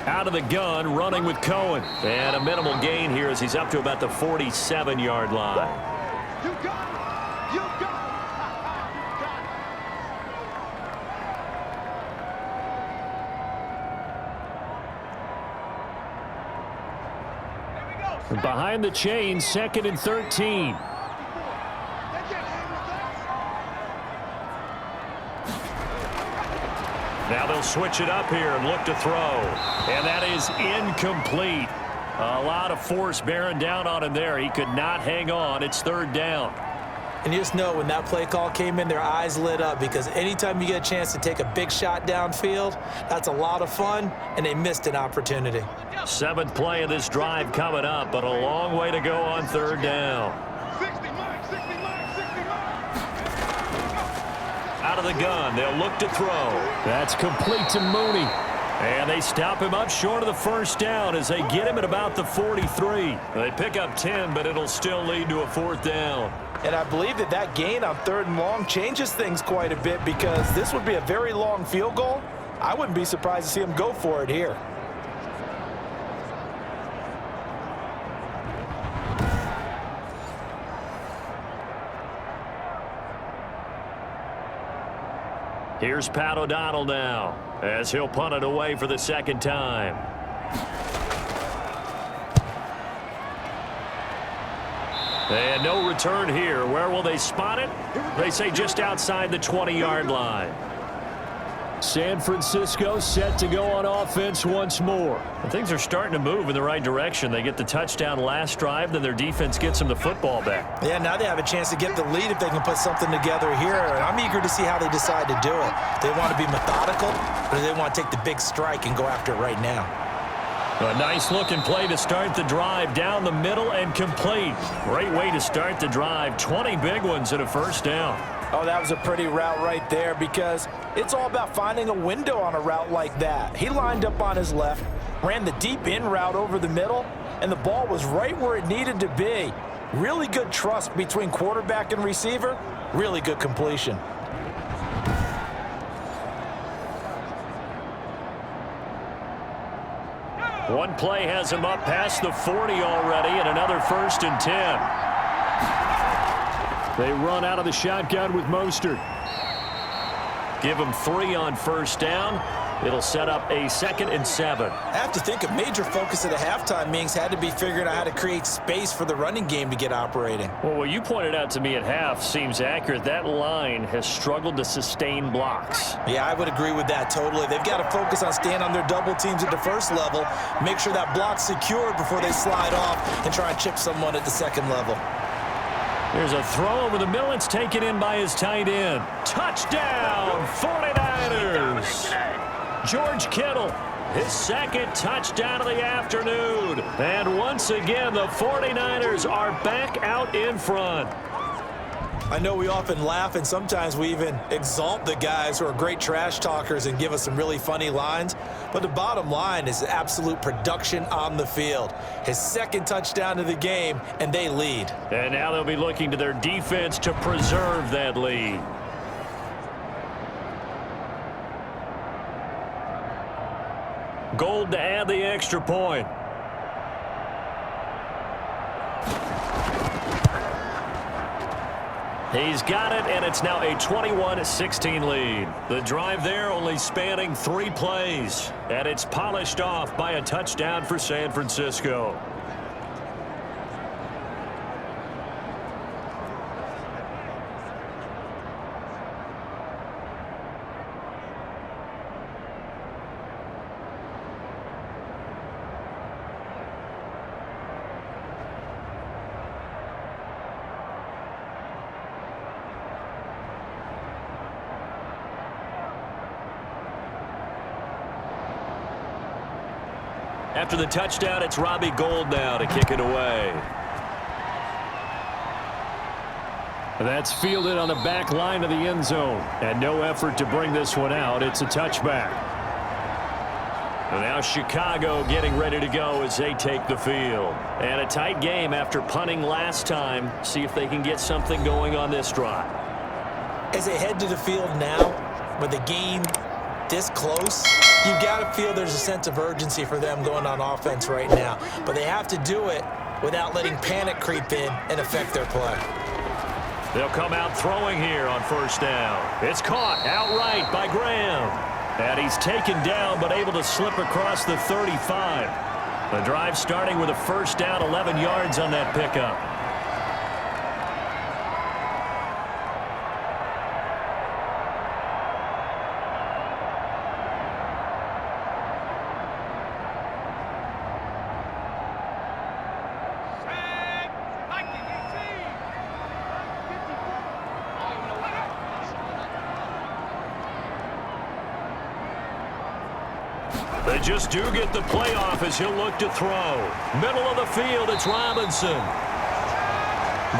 Out of the gun, running with Cohen. And a minimal gain here as he's up to about the 47-yard line. You got it. You got it. Behind the chain, 2nd and 13. Now they'll switch it up here and look to throw. And that is incomplete. A lot of force bearing down on him there. He could not hang on. It's 3rd down. And you just know when that play call came in, their eyes lit up because anytime you get a chance to take a big shot downfield, that's a lot of fun, and they missed an opportunity. 7th play of this drive coming up, but a long way to go on 3rd down. 60 Mike. Out of the gun, they'll look to throw. That's complete to Mooney. And they stop him up short of the 1st down as they get him at about the 43. They pick up 10, but it'll still lead to a 4th down. And I believe that gain on 3rd and long changes things quite a bit because this would be a very long field goal. I wouldn't be surprised to see him go for it here. Here's Pat O'Donnell now as he'll punt it away for the 2nd time. And no return here. Where will they spot it? They say just outside the 20-yard line. San Francisco set to go on offense once more. And things are starting to move in the right direction. They get the touchdown last drive, then their defense gets them the football back. Yeah, now they have a chance to get the lead if they can put something together here. And I'm eager to see how they decide to do it. Do they want to be methodical, or do they want to take the big strike and go after it right now? A nice-looking play to start the drive down the middle and complete. Great way to start the drive. 20 big ones and a 1st down. Oh, that was a pretty route right there because it's all about finding a window on a route like that. He lined up on his left, ran the deep in route over the middle, and the ball was right where it needed to be. Really good trust between quarterback and receiver. Really good completion. One play has him up past the 40 already, and another 1st and 10. They run out of the shotgun with Mostert. Give him 3 on 1st down. It'll set up a 2nd and 7. I have to think a major focus at a halftime meetings had to be figuring out how to create space for the running game to get operating. Well, what you pointed out to me at half seems accurate. That line has struggled to sustain blocks. Yeah, I would agree with that totally. They've got to focus on staying on their double teams at the 1st level, make sure that block's secured before they slide off and try and chip someone at the 2nd level. There's a throw over the middle. It's taken in by his tight end. Touchdown, 49ers! George Kittle, his 2nd touchdown of the afternoon. And once again, the 49ers are back out in front. I know we often laugh and sometimes we even exalt the guys who are great trash talkers and give us some really funny lines. But the bottom line is absolute production on the field. His 2nd touchdown of the game, and they lead. And now they'll be looking to their defense to preserve that lead. Gold to add the extra point. He's got it, and it's now a 21-16 lead. The drive there only spanning 3 plays, and it's polished off by a touchdown for San Francisco. After the touchdown, it's Robbie Gould now to kick it away. That's fielded on the back line of the end zone. And no effort to bring this one out. It's a touchback. And now Chicago getting ready to go as they take the field. And a tight game after punting last time. See if they can get something going on this drive. As they head to the field now, with the game this close, You've got to feel there's a sense of urgency for them going on offense right now. But they have to do it without letting panic creep in and affect their play. They'll come out throwing here on first down. It's caught outright by Graham. And he's taken down but able to slip across the 35. The drive starting with a first down, 11 yards on that pickup. They just do get the play off as he'll look to throw. Middle of the field, it's Robinson.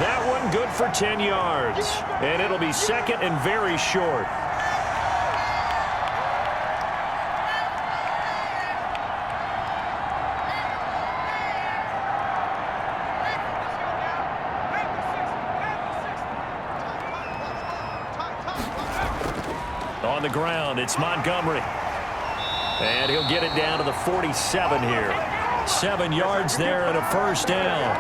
That one good for 10 yards. And it'll be second and very short. On the ground, it's Montgomery. And he'll get it down to the 47 here. 7 yards there and a first down.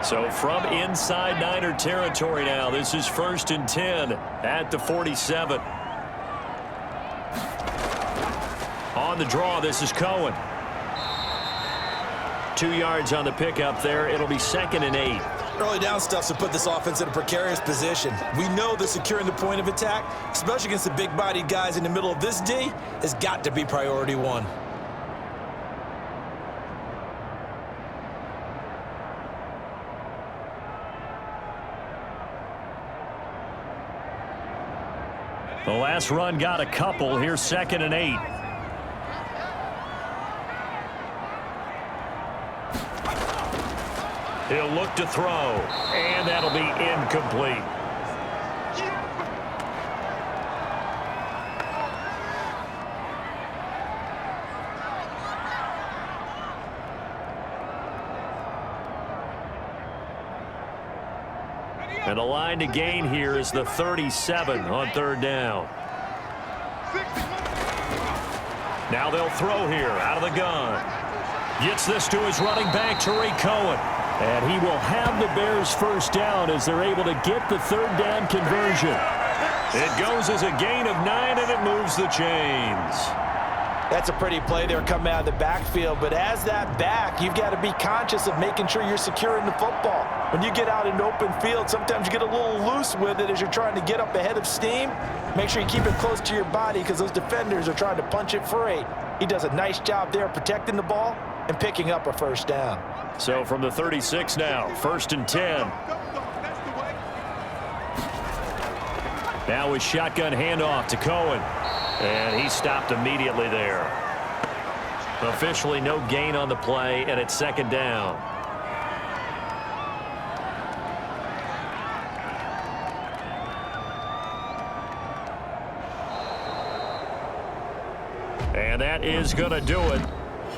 So from inside Niner territory now, this is 1st and 10 at the 47. On the draw, this is Cohen. 2 yards on the pickup there. It'll be 2nd and 8. Early down stuff to put this offense in a precarious position. We know that securing the point of attack, especially against the big-bodied guys in the middle of this D, has got to be priority one. The last run got a couple. Here's 2nd and 8. He'll look to throw, and that'll be incomplete. And the line to gain here is the 37 on 3rd down. Now they'll throw here out of the gun. Gets this to his running back, Tariq Cohen. And he will have the Bears first down as they're able to get the 3rd down conversion. It goes as a gain of 9, and it moves the chains. That's a pretty play there coming out of the backfield, but as that back, you've got to be conscious of making sure you're securing the football. When you get out in open field, sometimes you get a little loose with it as you're trying to get up ahead of steam. Make sure you keep it close to your body because those defenders are trying to punch it free. He does a nice job there protecting the ball and picking up a first down. So from the 36 now, 1st and 10. Now his shotgun handoff to Cohen. And he stopped immediately there. Officially no gain on the play, and it's 2nd down. And that is going to do it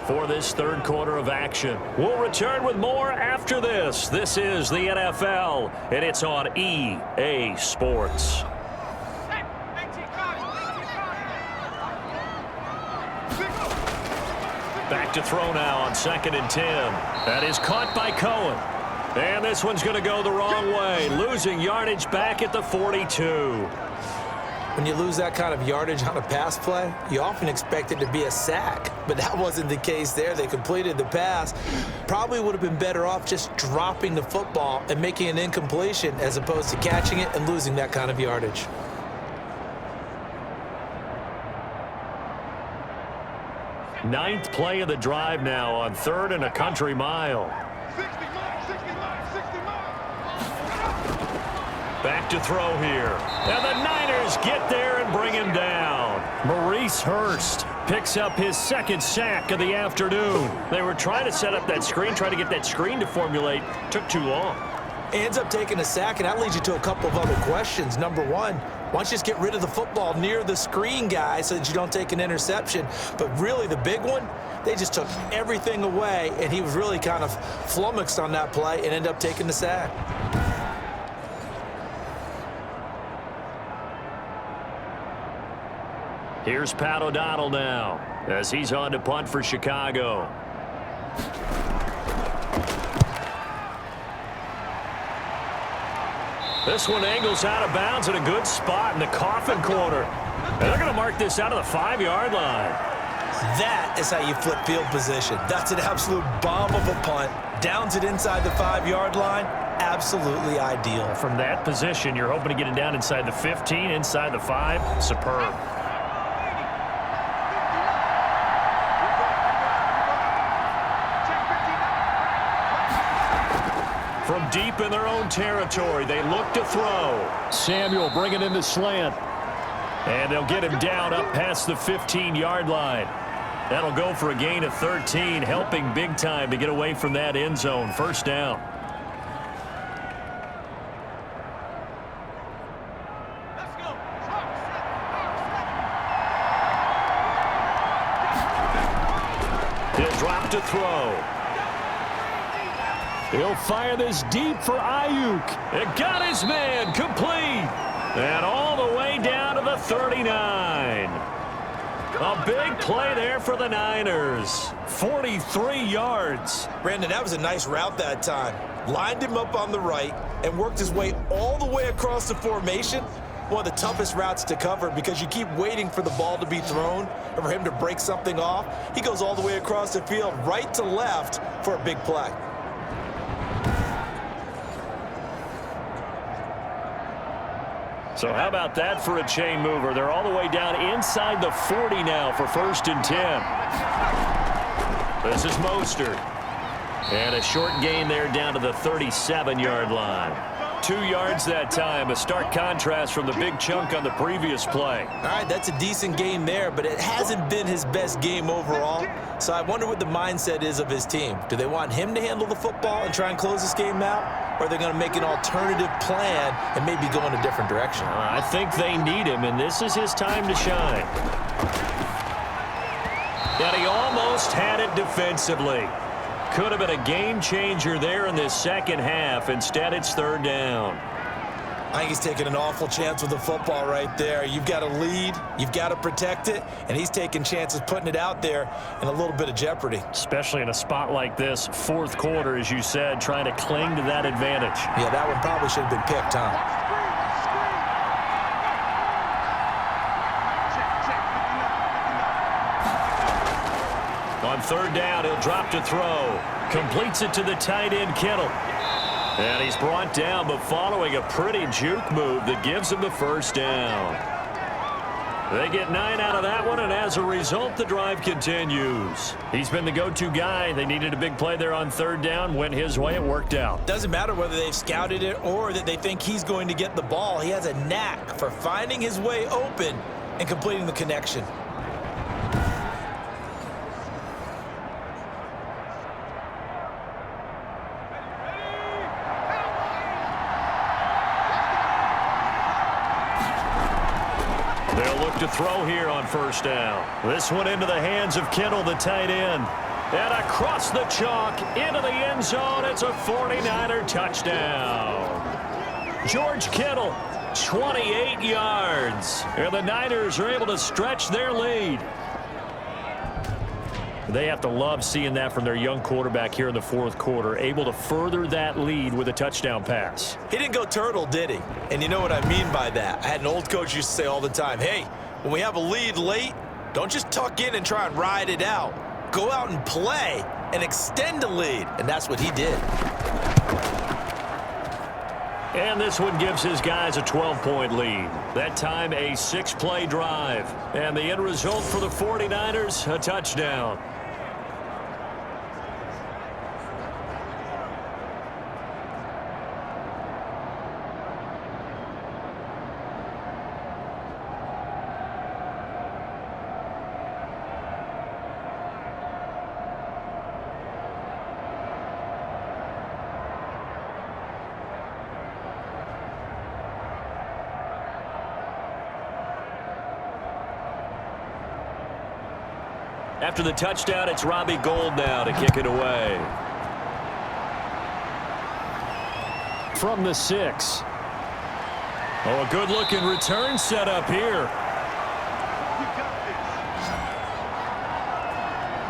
for this 3rd quarter of action. We'll return with more after this. This is the NFL, and it's on EA Sports. Back to throw now on 2nd and 10. That is caught by Cohen. And this one's going to go the wrong way, losing yardage back at the 42. When you lose that kind of yardage on a pass play, you often expect it to be a sack. But that wasn't the case there. They completed the pass. Probably would have been better off just dropping the football and making an incompletion as opposed to catching it and losing that kind of yardage. Ninth play of the drive now on 3rd and a country mile. 60 miles. Back to throw here. And the Niners get there and bring him down. Maurice Hurst picks up his 2nd sack of the afternoon. They were trying to set up that screen, trying to get that screen to formulate. Took too long. Ends up taking a sack, and that leads you to a couple of other questions. Number one, Why don't you just get rid of the football near the screen, guy, so that you don't take an interception? But really, the big one, they just took everything away, and he was really kind of flummoxed on that play and ended up taking the sack. Here's Pat O'Donnell now as he's on to punt for Chicago. This one angles out of bounds in a good spot in the coffin corner. And they're going to mark this out of the 5-yard line. That is how you flip field position. That's an absolute bomb of a punt. Downs it inside the 5-yard line. Absolutely ideal. From that position, you're hoping to get it down inside the 15, inside the 5. Superb. From deep in their own territory, they look to throw. Samuel bringing in the slant. And they'll get him down up past the 15-yard line. That'll go for a gain of 13, helping big time to get away from that end zone. First down. He'll drop to throw. He'll fire this deep for Ayuk. It got his man complete. And all the way down to the 39. A big play there for the Niners. 43 yards. Brandon, that was a nice route that time. Lined him up on the right and worked his way all the way across the formation. One of the toughest routes to cover because you keep waiting for the ball to be thrown or for him to break something off. He goes all the way across the field, right to left, for a big play. So how about that for a chain mover? They're all the way down inside the 40 now for 1st and 10. This is Mostert. And a short gain there down to the 37-yard line. 2 yards that time, a stark contrast from the big chunk on the previous play. All right, that's a decent game there, but it hasn't been his best game overall. So I wonder what the mindset is of his team. Do they want him to handle the football and try and close this game out? Or are they going to make an alternative plan and maybe go in a different direction? I think they need him, and this is his time to shine. And he almost had it defensively. Could have been a game changer there in this second half. Instead, it's 3rd down. I think he's taking an awful chance with the football right there. You've got to lead, you've got to protect it, and he's taking chances putting it out there in a little bit of jeopardy. Especially in a spot like this, 4th quarter, as you said, trying to cling to that advantage. Yeah, that one probably should have been picked, huh? On 3rd down, he'll drop to throw. Completes it to the tight end, Kittle. And he's brought down, but following a pretty juke move that gives him the 1st down. They get 9 out of that one, and as a result, the drive continues. He's been the go-to guy. They needed a big play there on 3rd down. Went his way. It worked out. Doesn't matter whether they've scouted it or that they think he's going to get the ball. He has a knack for finding his way open and completing the connection. To throw here on 1st down. This one into the hands of Kittle, the tight end. And across the chalk into the end zone. It's a 49er touchdown. George Kittle, 28 yards. And the Niners are able to stretch their lead. They have to love seeing that from their young quarterback here in the 4th quarter, able to further that lead with a touchdown pass. He didn't go turtle, did he? And you know what I mean by that. I had an old coach used to say all the time, hey, when we have a lead late, don't just tuck in and try and ride it out. Go out and play and extend the lead. And that's what he did. And this one gives his guys a 12-point lead. That time a 6-play drive. And the end result for the 49ers, a touchdown. After the touchdown, it's Robbie Gould now to kick it away. From the 6. Oh, a good-looking return set up here.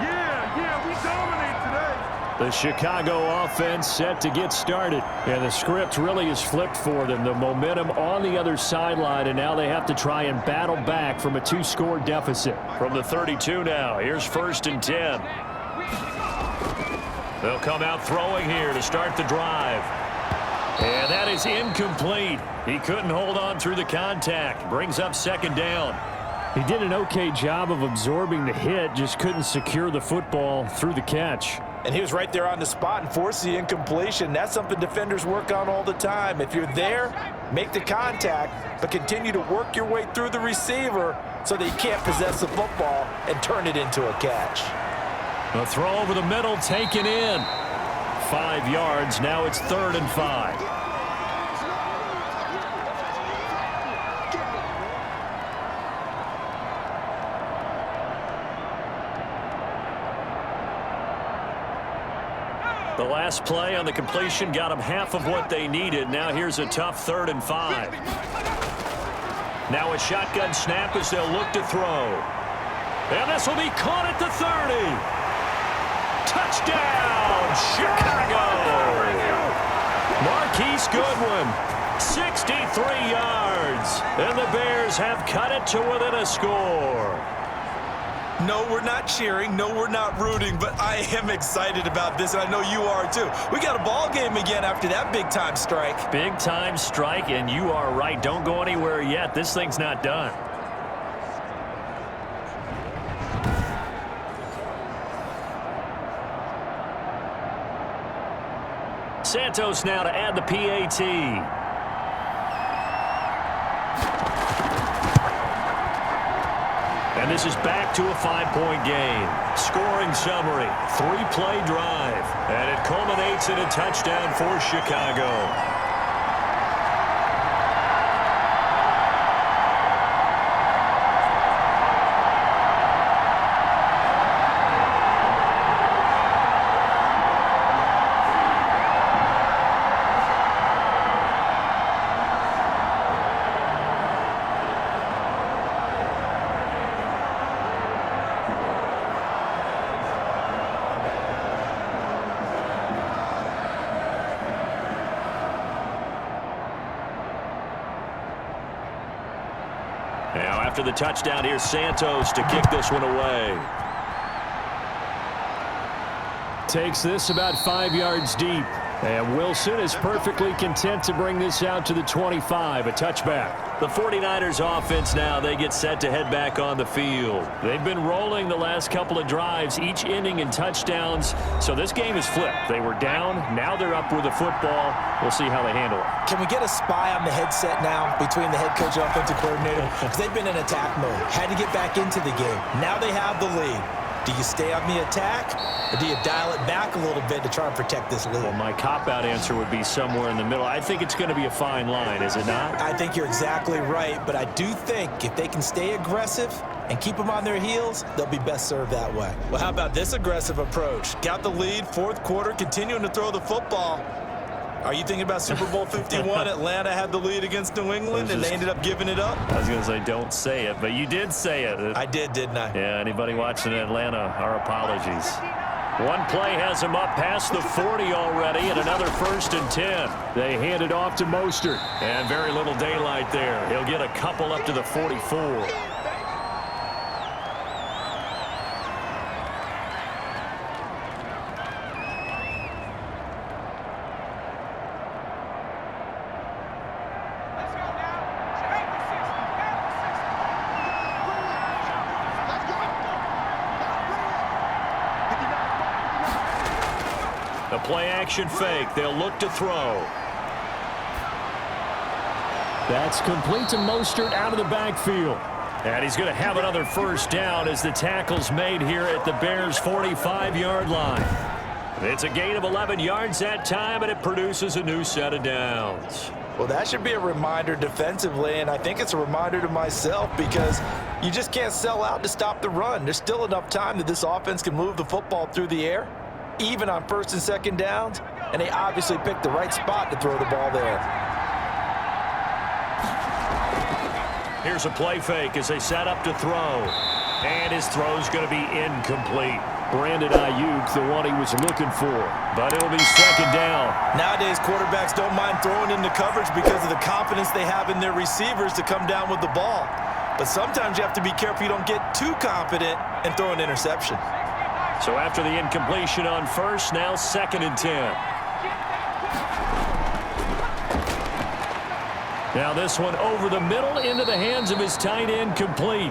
Yeah, we dominate today. The Chicago offense set to get started. And the script really is flipped for them. The momentum on the other sideline, and now they have to try and battle back from a 2-score deficit. From the 32 now, here's 1st and 10. They'll come out throwing here to start the drive. And that is incomplete. He couldn't hold on through the contact. Brings up 2nd down. He did an okay job of absorbing the hit, just couldn't secure the football through the catch. And he was right there on the spot and forced the incompletion. That's something defenders work on all the time. If you're there, make the contact, but continue to work your way through the receiver so that you can't possess the football and turn it into a catch. A throw over the middle, taken in. 5 yards, now it's 3rd and 5. The last play on the completion got them half of what they needed. Now here's a tough 3rd and 5. Now a shotgun snap as they'll look to throw. And this will be caught at the 30. Touchdown, Chicago! Marquise Goodwin, 63 yards. And the Bears have cut it to within a score. No, we're not cheering. No, we're not rooting, but I am excited about this, and I know you are too. We got a ball game again after that big-time strike. Big-time strike, and you are right. Don't go anywhere yet. This thing's not done. Santos now to add the PAT. And this is back to a 5-point game. Scoring summary, 3-play drive. And it culminates in a touchdown for Chicago. Now after the touchdown, here's Santos to kick this one away. Takes this about 5 yards deep. And Wilson is perfectly content to bring this out to the 25, a touchback. The 49ers offense now, they get set to head back on the field. They've been rolling the last couple of drives, each ending in touchdowns. So this game is flipped. They were down, now they're up with the football. We'll see how they handle it. Can we get a spy on the headset now between the head coach and offensive coordinator? Because they've been in attack mode. Had to get back into the game. Now they have the lead. Do you stay on the attack, or do you dial it back a little bit to try and protect this lead? Well, my cop-out answer would be somewhere in the middle. I think it's going to be a fine line, is it not? I think you're exactly right, but I do think if they can stay aggressive and keep them on their heels, they'll be best served that way. Well, how about this aggressive approach? Got the lead, 4th quarter, continuing to throw the football. Are you thinking about Super Bowl 51? Atlanta had the lead against New England, and they ended up giving it up? I was going to say, don't say it, but you did say it. I did, didn't I? Yeah, anybody watching Atlanta, our apologies. One play has him up past the 40 already, and another 1st and 10. They hand it off to Mostert, and very little daylight there. He'll get a couple up to the 44. The play-action fake. They'll look to throw. That's complete to Mostert out of the backfield. And he's going to have another 1st down as the tackle's made here at the Bears' 45-yard line. It's a gain of 11 yards that time, and it produces a new set of downs. Well, that should be a reminder defensively, and I think it's a reminder to myself because you just can't sell out to stop the run. There's still enough time that this offense can move the football through the air, even on first and second downs, and they obviously picked the right spot to throw the ball there. Here's a play fake as they set up to throw. And his throw's going to be incomplete. Brandon Ayuk, the one he was looking for. But it'll be second down. Nowadays, quarterbacks don't mind throwing into coverage because of the confidence they have in their receivers to come down with the ball. But sometimes you have to be careful you don't get too confident and throw an interception. So after the incompletion on first, now 2nd and 10. Now this one over the middle into the hands of his tight end, complete.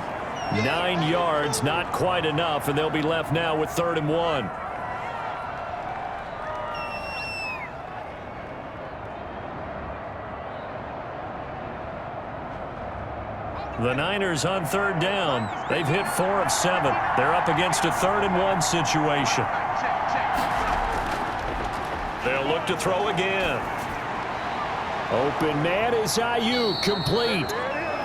9 yards, not quite enough, and they'll be left now with 3rd and 1. The Niners on 3rd down. They've hit 4 of 7. They're up against a 3rd and 1 situation. They'll look to throw again. Open man is Ayuk, complete.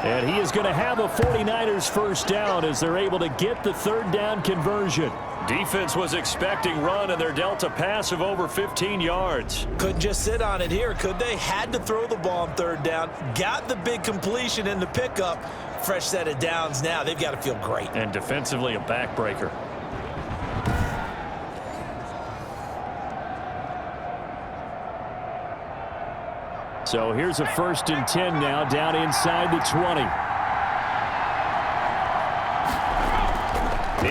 And he is going to have a 49ers first down as they're able to get the 3rd down conversion. Defense was expecting run, and they're dealt a pass of over 15 yards. Couldn't just sit on it here, could they? Had to throw the ball on 3rd down. Got the big completion in the pickup. Fresh set of downs now. They've got to feel great. And defensively, a backbreaker. So here's a 1st and 10 now, down inside the 20.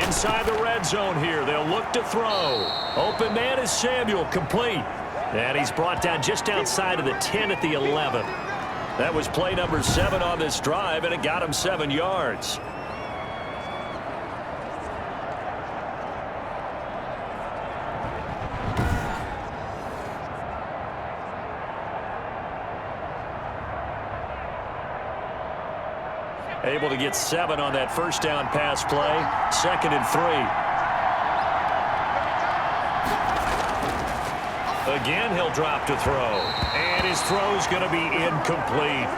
Inside the red zone here. They'll look to throw. Open man is Samuel, complete. And he's brought down just outside of the 10 at the 11. That was play number 7 on this drive, and it got him 7 yards. Able to get 7 on that first down pass play. 2nd and 3. Again, he'll drop to throw. And his throw's going to be incomplete.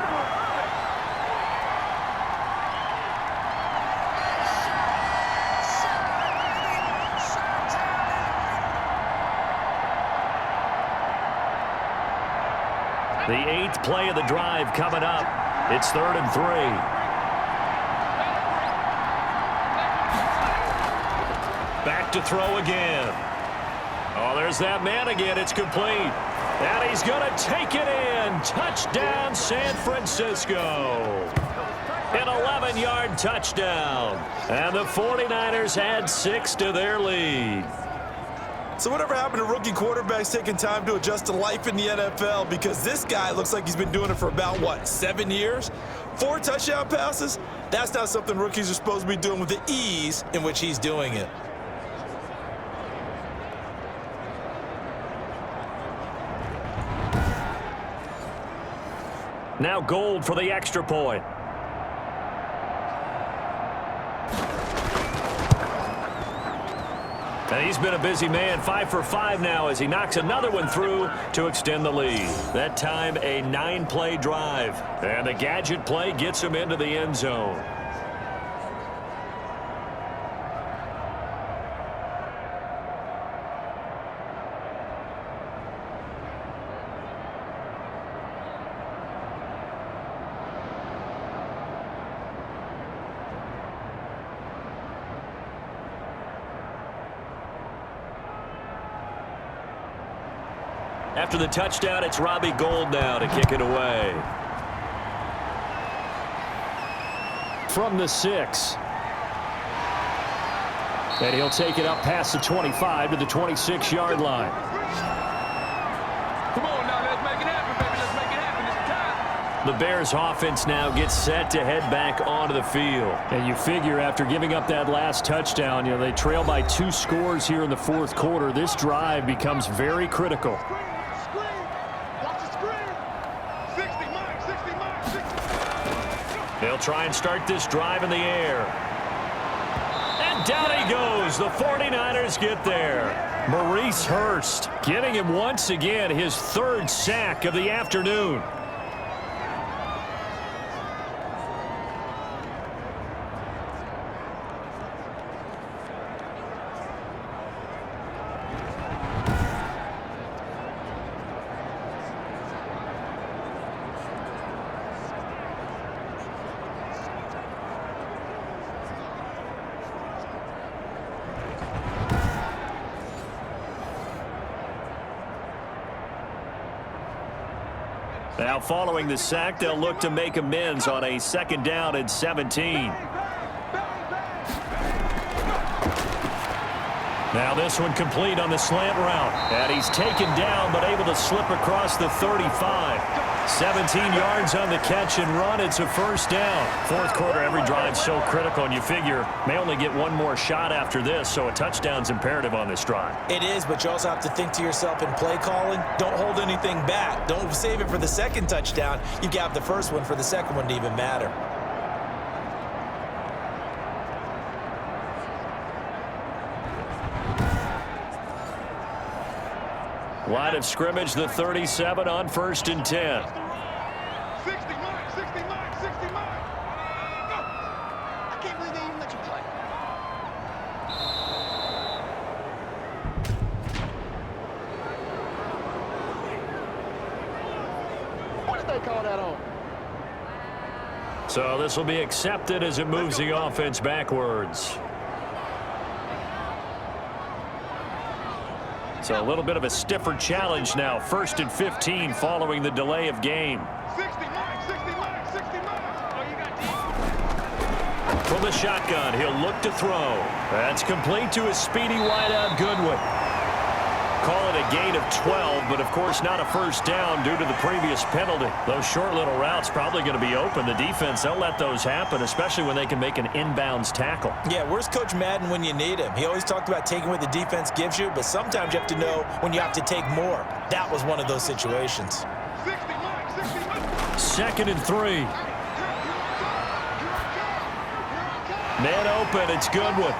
The 8th play of the drive coming up. It's 3rd and 3. Back to throw again. Oh, there's that man again. It's complete. And he's going to take it in. Touchdown, San Francisco. An 11-yard touchdown. And the 49ers add 6 to their lead. So whatever happened to rookie quarterbacks taking time to adjust to life in the NFL? Because this guy looks like he's been doing it for about, 7 years? 4 touchdown passes? That's not something rookies are supposed to be doing with the ease in which he's doing it. Now Gold for the extra point. And he's been a busy man, 5 for 5 now as he knocks another one through to extend the lead. That time a 9-play drive. And the gadget play gets him into the end zone. After the touchdown, it's Robbie Gould now to kick it away. From the 6. And he'll take it up past the 25 to the 26-yard line. Come on now, let's make it happen, baby. Let's make it happen. It's time. The Bears offense now gets set to head back onto the field. And you figure after giving up that last touchdown, they trail by 2 scores here in the 4th quarter. This drive becomes very critical. They'll try and start this drive in the air. And down he goes. The 49ers get there. Maurice Hurst getting him once again his 3rd sack of the afternoon. Now following the sack, they'll look to make amends on a 2nd down and 17. Now this one complete on the slant route. And he's taken down but able to slip across the 35. 17 yards on the catch and run. It's a 1st down. 4th quarter, every drive so critical, and you figure may only get one more shot after this, so a touchdown's imperative on this drive. It is, but you also have to think to yourself in play calling, don't hold anything back. Don't save it for the 2nd touchdown. You got the 1st one for the 2nd one to even matter. Line of scrimmage, the 37 on 1st and 10. 60 mark, 60 mark, 60 mark. Go. I can't believe they even let you play. What did they call that on? So this will be accepted as it moves the offense backwards. So a little bit of a stiffer challenge now. 1st and 15 following the delay of game. 60 mark, 60 mark, 60 mark. Oh, you got deep. From the shotgun, he'll look to throw. That's complete to his speedy wideout Goodwin. Call it a gain of 12, but of course not a 1st down due to the previous penalty. Those short little routes probably going to be open. The defense, they'll let those happen, especially when they can make an inbounds tackle. Yeah, where's Coach Madden when you need him? He always talked about taking what the defense gives you, but sometimes you have to know when you have to take more. That was one of those situations. 60 mark, 60 mark. 2nd and 3. Man open, it's Goodwin.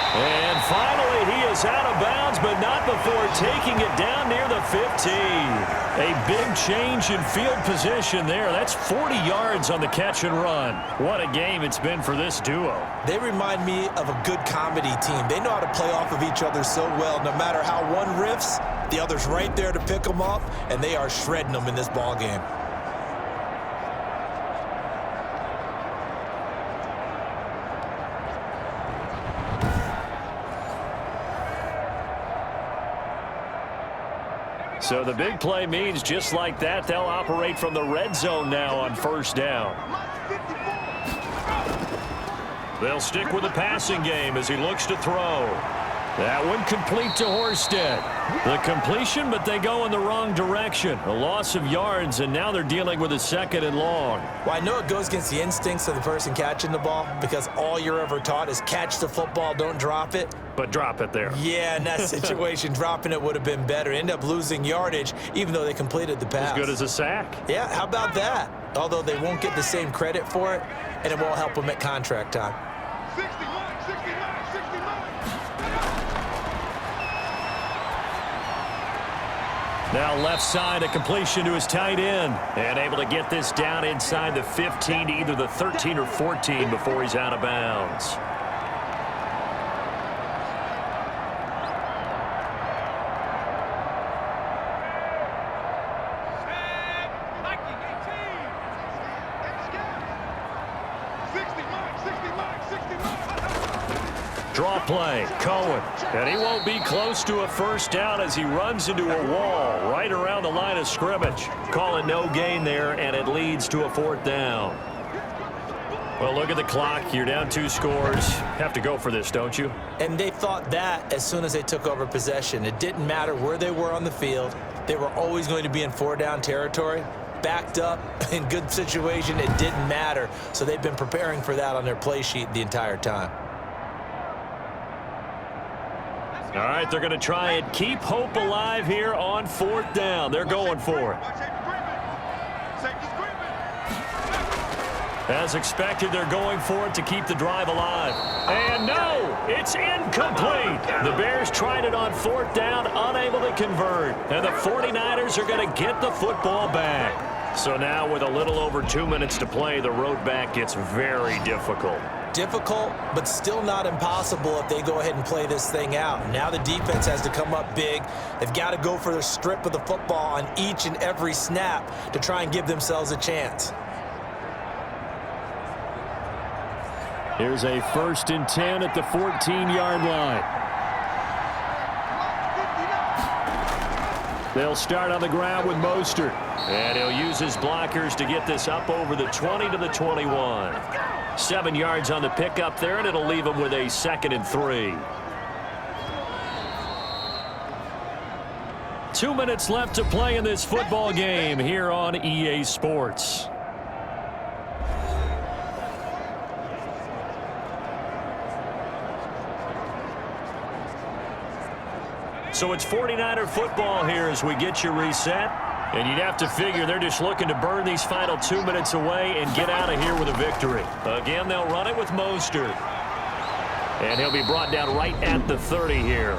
And finally, he is out of bounds, but not before taking it down near the 15. A big change in field position there. That's 40 yards on the catch and run. What a game it's been for this duo. They remind me of a good comedy team. They know how to play off of each other so well. No matter how one riffs, the other's right there to pick them up, and they are shredding them in this ball game. So the big play means just like that, they'll operate from the red zone now on 1st down. They'll stick with the passing game as he looks to throw. That one complete to Horsted. The completion, but they go in the wrong direction. A loss of yards, and now they're dealing with a 2nd and long. Well, I know it goes against the instincts of the person catching the ball because all you're ever taught is catch the football, don't drop it. But drop it there. Yeah, in that situation, dropping it would have been better. End up losing yardage, even though they completed the pass. As good as a sack. Yeah, how about that? Although they won't get the same credit for it, and it won't help them at contract time. 60 mark, 60 mark, 60 mark. Now left side, a completion to his tight end. And able to get this down inside the 15 to either the 13 or 14 before he's out of bounds. Draw play, Cohen. And he won't be close to a 1st down as he runs into a wall right around the line of scrimmage. Call it no gain there, and it leads to a 4th down. Well, look at the clock. You're down 2 scores. Have to go for this, don't you? And they thought that as soon as they took over possession. It didn't matter where they were on the field. They were always going to be in 4-down territory. Backed up, in good situation, it didn't matter. So they've been preparing for that on their play sheet the entire time. All right, they're going to try and keep hope alive here on 4th down. They're going for it. As expected, they're going for it to keep the drive alive. And no, it's incomplete. The Bears tried it on 4th down, unable to convert. And the 49ers are going to get the football back. So now with a little over 2 minutes to play, the road back gets very difficult. Difficult, but still not impossible if they go ahead and play this thing out. Now the defense has to come up big. They've got to go for the strip of the football on each and every snap to try and give themselves a chance. Here's a 1st and 10 at the 14-yard line. They'll start on the ground with Mostert. And he'll use his blockers to get this up over the 20 to the 21. 7 yards on the pickup there, and it'll leave him with a 2nd and 3. 2 minutes left to play in this football game here on EA Sports. So it's 49er football here as we get you reset. And you'd have to figure they're just looking to burn these final 2 minutes away and get out of here with a victory. Again, they'll run it with Mostert. And he'll be brought down right at the 30 here.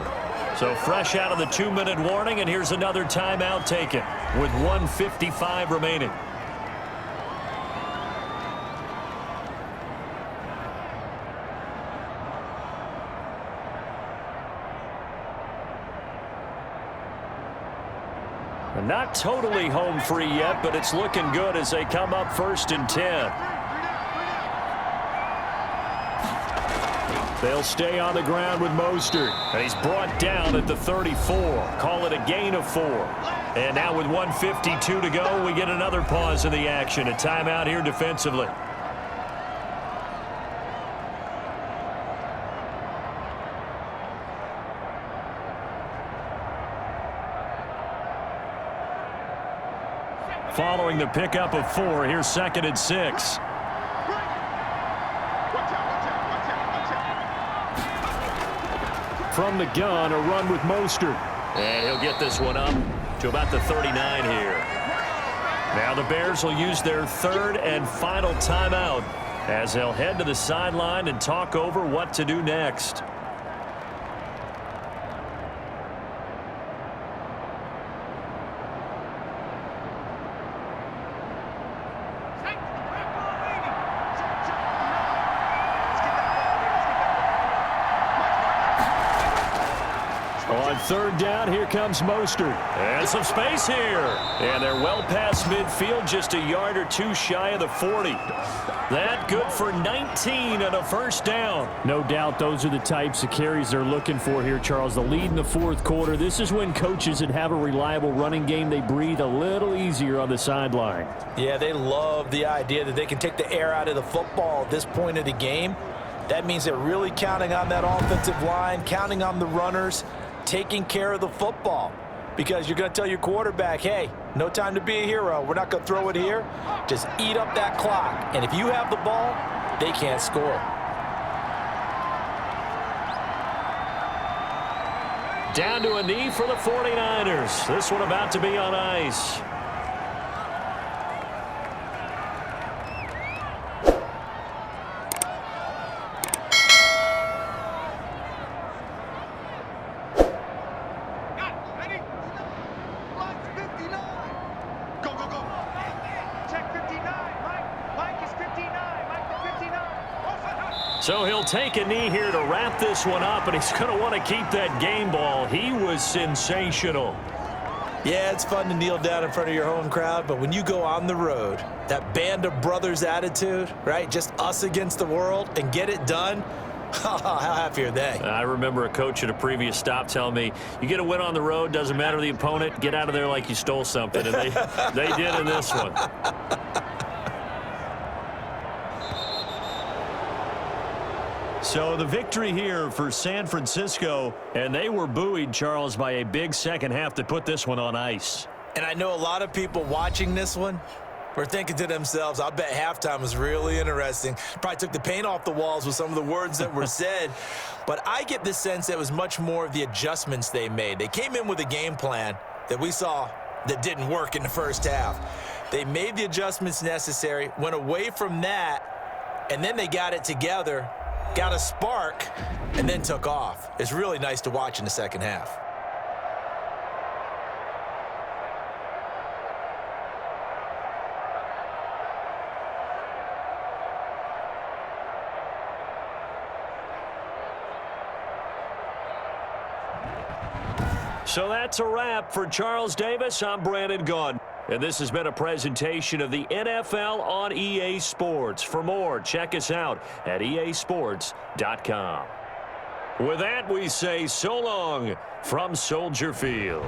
So fresh out of the 2-minute warning, and here's another timeout taken with 1:55 remaining. Not totally home free yet, but it's looking good as they come up 1st and 10. They'll stay on the ground with Mostert. And he's brought down at the 34. Call it a gain of 4. And now with 1:52 to go, we get another pause in the action. A timeout here defensively. Following the pickup of 4, here's 2nd and 6. From the gun, a run with Mostert. And he'll get this one up to about the 39 here. Now the Bears will use their 3rd and final timeout as they'll head to the sideline and talk over what to do next. On 3rd down, here comes Mostert. And some space here. And they're well past midfield, just a yard or 2 shy of the 40. That good for 19 and a 1st down. No doubt those are the types of carries they're looking for here, Charles. The lead in the 4th quarter. This is when coaches that have a reliable running game, they breathe a little easier on the sideline. Yeah, they love the idea that they can take the air out of the football at this point of the game. That means they're really counting on that offensive line, counting on the runners, taking care of the football, because you're going to tell your quarterback, hey, no time to be a hero. We're not going to throw it here. Just eat up that clock. And if you have the ball, they can't score. Down to a knee for the 49ers. This one about to be on ice. So he'll take a knee here to wrap this one up, and he's going to want to keep that game ball. He was sensational. Yeah, it's fun to kneel down in front of your home crowd, but when you go on the road, that band of brothers attitude, right, just us against the world, and get it done, how happy are they? I remember a coach at a previous stop telling me, you get a win on the road, doesn't matter the opponent, get out of there like you stole something, and they did in this one. So the victory here for San Francisco, and they were buoyed, Charles, by a big second half to put this one on ice. And I know a lot of people watching this one were thinking to themselves, I bet halftime was really interesting. Probably took the paint off the walls with some of the words that were said. But I get the sense that it was much more of the adjustments they made. They came in with a game plan that we saw that didn't work in the first half. They made the adjustments necessary, went away from that, and then they got it together, got a spark, and then took off. It's really nice to watch in the second half. So that's a wrap for Charles Davis. I'm Brandon Gaudin. And this has been a presentation of the NFL on EA Sports. For more, check us out at easports.com. With that, we say so long from Soldier Field.